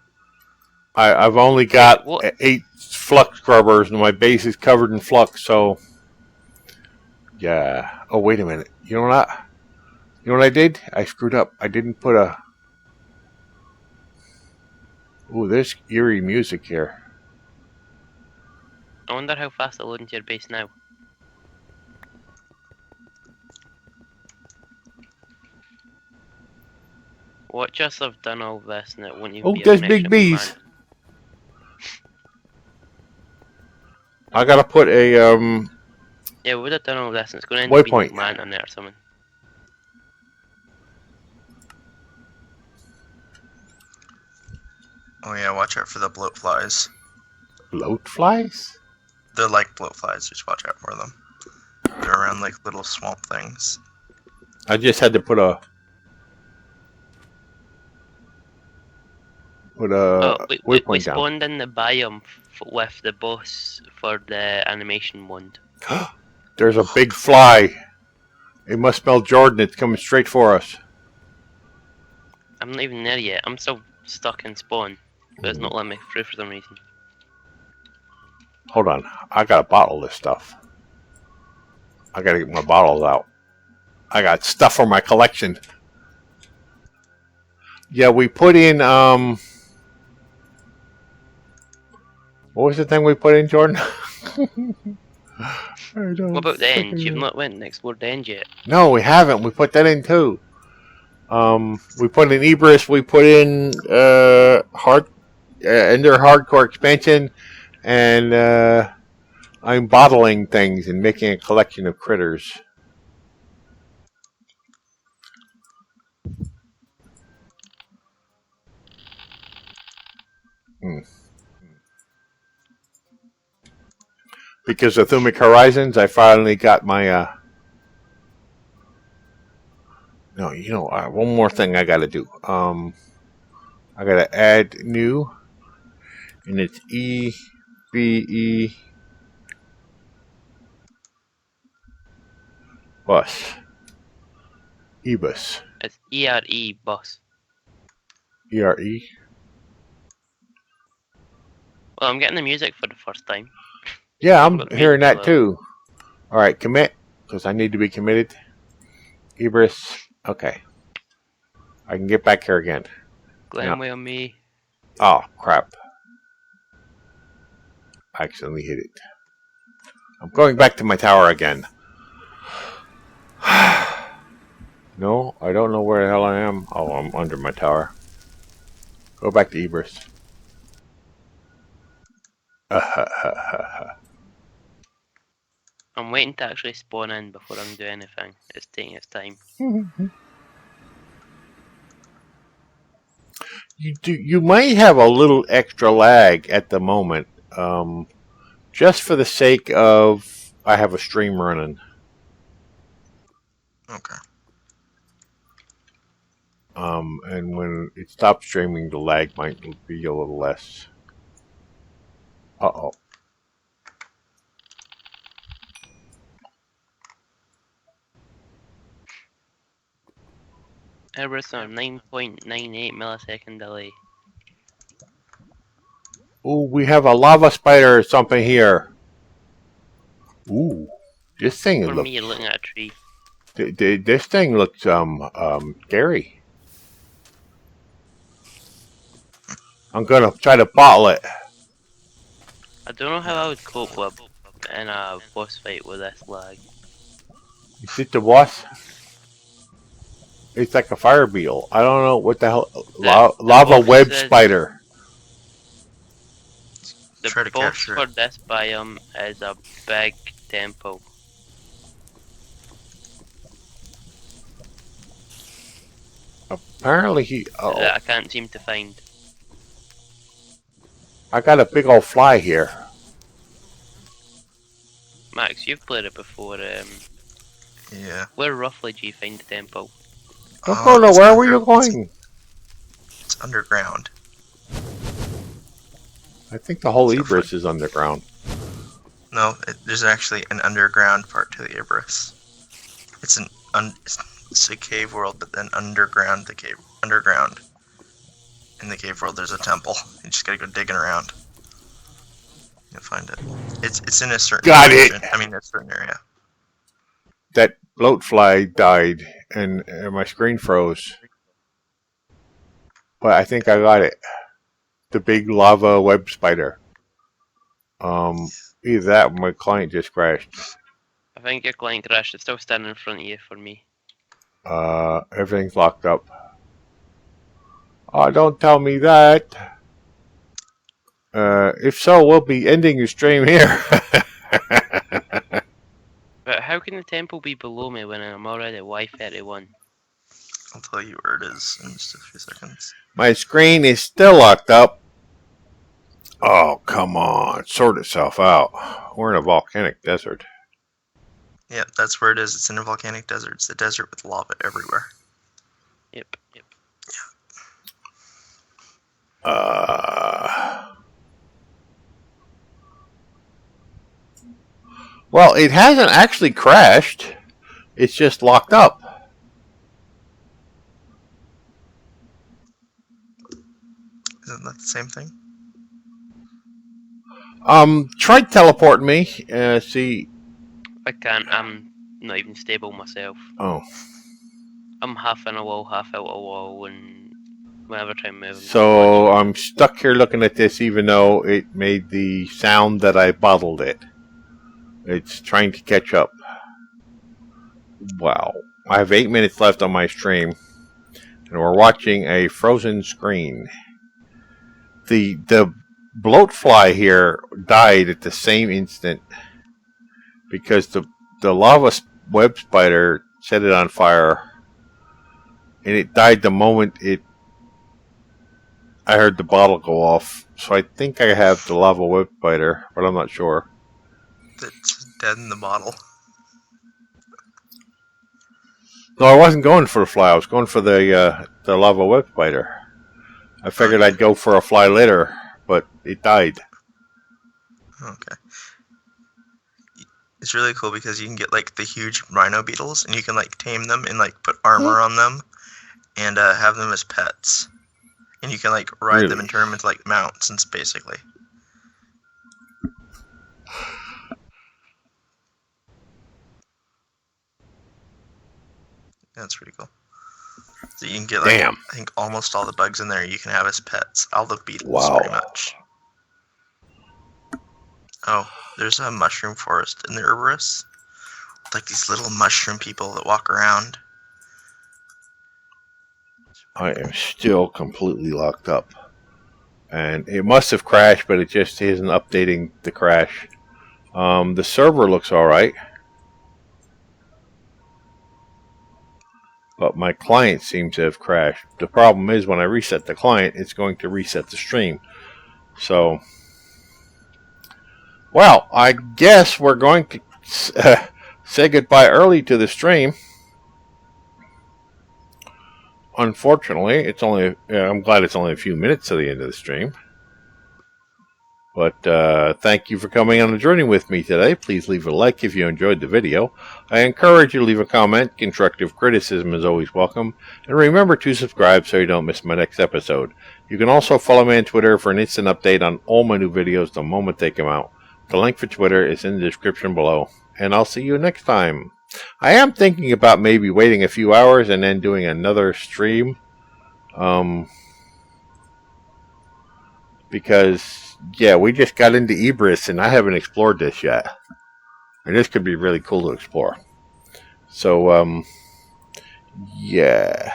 I've only got 8 flux scrubbers, and my base is covered in flux, so... Yeah. Oh, wait a minute. You know what? You know what I did? I screwed up. I didn't put a... Ooh, there's eerie music here. I wonder how fast it'll load into your base now. Watch us have done all this and it won't even be a there's big bees! I gotta put a, Yeah, we would have done all this and it's gonna end up being man on there or something. Oh yeah, watch out for the bloat flies. Bloat flies? They're like bloat flies, just watch out for them. They're around like little swamp things. I just had to put a... We spawned in the biome with the boss for the animation wand. There's a big fly. It must smell Jordan. It's coming straight for us. I'm not even there yet. I'm still stuck in spawn. But it's not letting me through for some reason. Hold on. I gotta bottle this stuff. I gotta get my bottles out. I got stuff for my collection. Yeah, we put in, what was the thing we put in, Jordan? What about the end? You've not went and explored the end yet. No, we haven't. We put that in too. We put in Ibris. We put in Ender Hardcore expansion, and I'm bottling things and making a collection of critters. Because of Thumic Horizons, I finally got my... No, you know, one more thing I gotta do. I gotta add new, and it's EBE bus. EBus. It's ERE bus. ERE? Well, I'm getting the music for the first time. Yeah, I'm hearing that too. Alright, commit, because I need to be committed. Ibris. Okay. I can get back here again. Glenn, wait on me. Oh, crap. I accidentally hit it. I'm going back to my tower again. No, I don't know where the hell I am. Oh, I'm under my tower. Go back to Ibris. I'm waiting to actually spawn in before I can do anything. It's taking its time. You might have a little extra lag at the moment. just for the sake of I have a stream running. Okay. And when it stops streaming, the lag might be a little less. Uh-oh. Everest on 9.98 millisecond delay. Ooh, we have a lava spider or something here. Ooh, this thing For looks. me, you're looking at a tree. This thing looks scary. I'm gonna try to bottle it. I don't know how I would cope with in a boss fight with this lag. Is it the boss? It's like a fire beetle. I don't know what the hell. Lava web spider. The boss for this biome is a big temple. Apparently he. That I can't seem to find. I got a big old fly here. Max, you've played it before. Yeah. Where roughly do you find the temple? Oh no! Where were you going? It's underground. I think the whole Ibris is underground. No, there's actually an underground part to the Ibris. It's it's a cave world, but then underground. In the cave world, there's a temple. You just gotta go digging around. You'll find it. It's in a certain. Region. I mean, a certain area. That bloatfly died, and my screen froze. But I think I got it. The big lava web spider. Either that or my client just crashed. I think your client crashed. It's still standing in front of you for me. Everything's locked up. Oh, don't tell me that. If so, we'll be ending your stream here. But how can the temple be below me when I'm already at Y31? I'll tell you where it is in just a few seconds. My screen is still locked up. Oh, come on. Sort itself out. We're in a volcanic desert. Yeah, that's where it is. It's in a volcanic desert. It's a desert with lava everywhere. Yep. Well, it hasn't actually crashed. It's just locked up. Isn't that the same thing? Try teleporting me. See. I can't. I'm not even stable myself. Oh. I'm half in a wall, half out a wall, and whenever I try and move. So I'm stuck here looking at this, even though it made the sound that I bottled it. It's trying to catch up. Wow. I have 8 minutes left on my stream, and we're watching a frozen screen. The bloatfly here died at the same instant because the lava web spider set it on fire, and it died the moment I heard the bottle go off. So I think I have the lava web spider, but I'm not sure. It's dead in the bottle. No, I wasn't going for a fly. I was going for the lava web spider. I figured I'd go for a fly later, but it died. Okay. It's really cool because you can get like the huge rhino beetles, and you can like tame them and like put armor on them, and have them as pets. And you can like ride them and turn them into like mounts, and basically. That's pretty cool. So you can get like, I think almost all the bugs in there you can have as pets. All the beetles, pretty much. Oh, there's a mushroom forest in the Herberus. Like these little mushroom people that walk around. I am still completely locked up. And it must have crashed, but it just isn't updating the crash. The server looks alright. But my client seems to have crashed. The problem is when I reset the client, it's going to reset the stream. So Well, I guess we're going to say goodbye early to the stream. Unfortunately, I'm glad it's only a few minutes to the end of the stream. But thank you for coming on the journey with me today. Please leave a like if you enjoyed the video. I encourage you to leave a comment. Constructive criticism is always welcome. And remember to subscribe so you don't miss my next episode. You can also follow me on Twitter for an instant update on all my new videos the moment they come out. The link for Twitter is in the description below. And I'll see you next time. I am thinking about maybe waiting a few hours and then doing another stream. Because, yeah, we just got into Ibris and I haven't explored this yet. And this could be really cool to explore. So, yeah.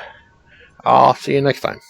I'll see you next time.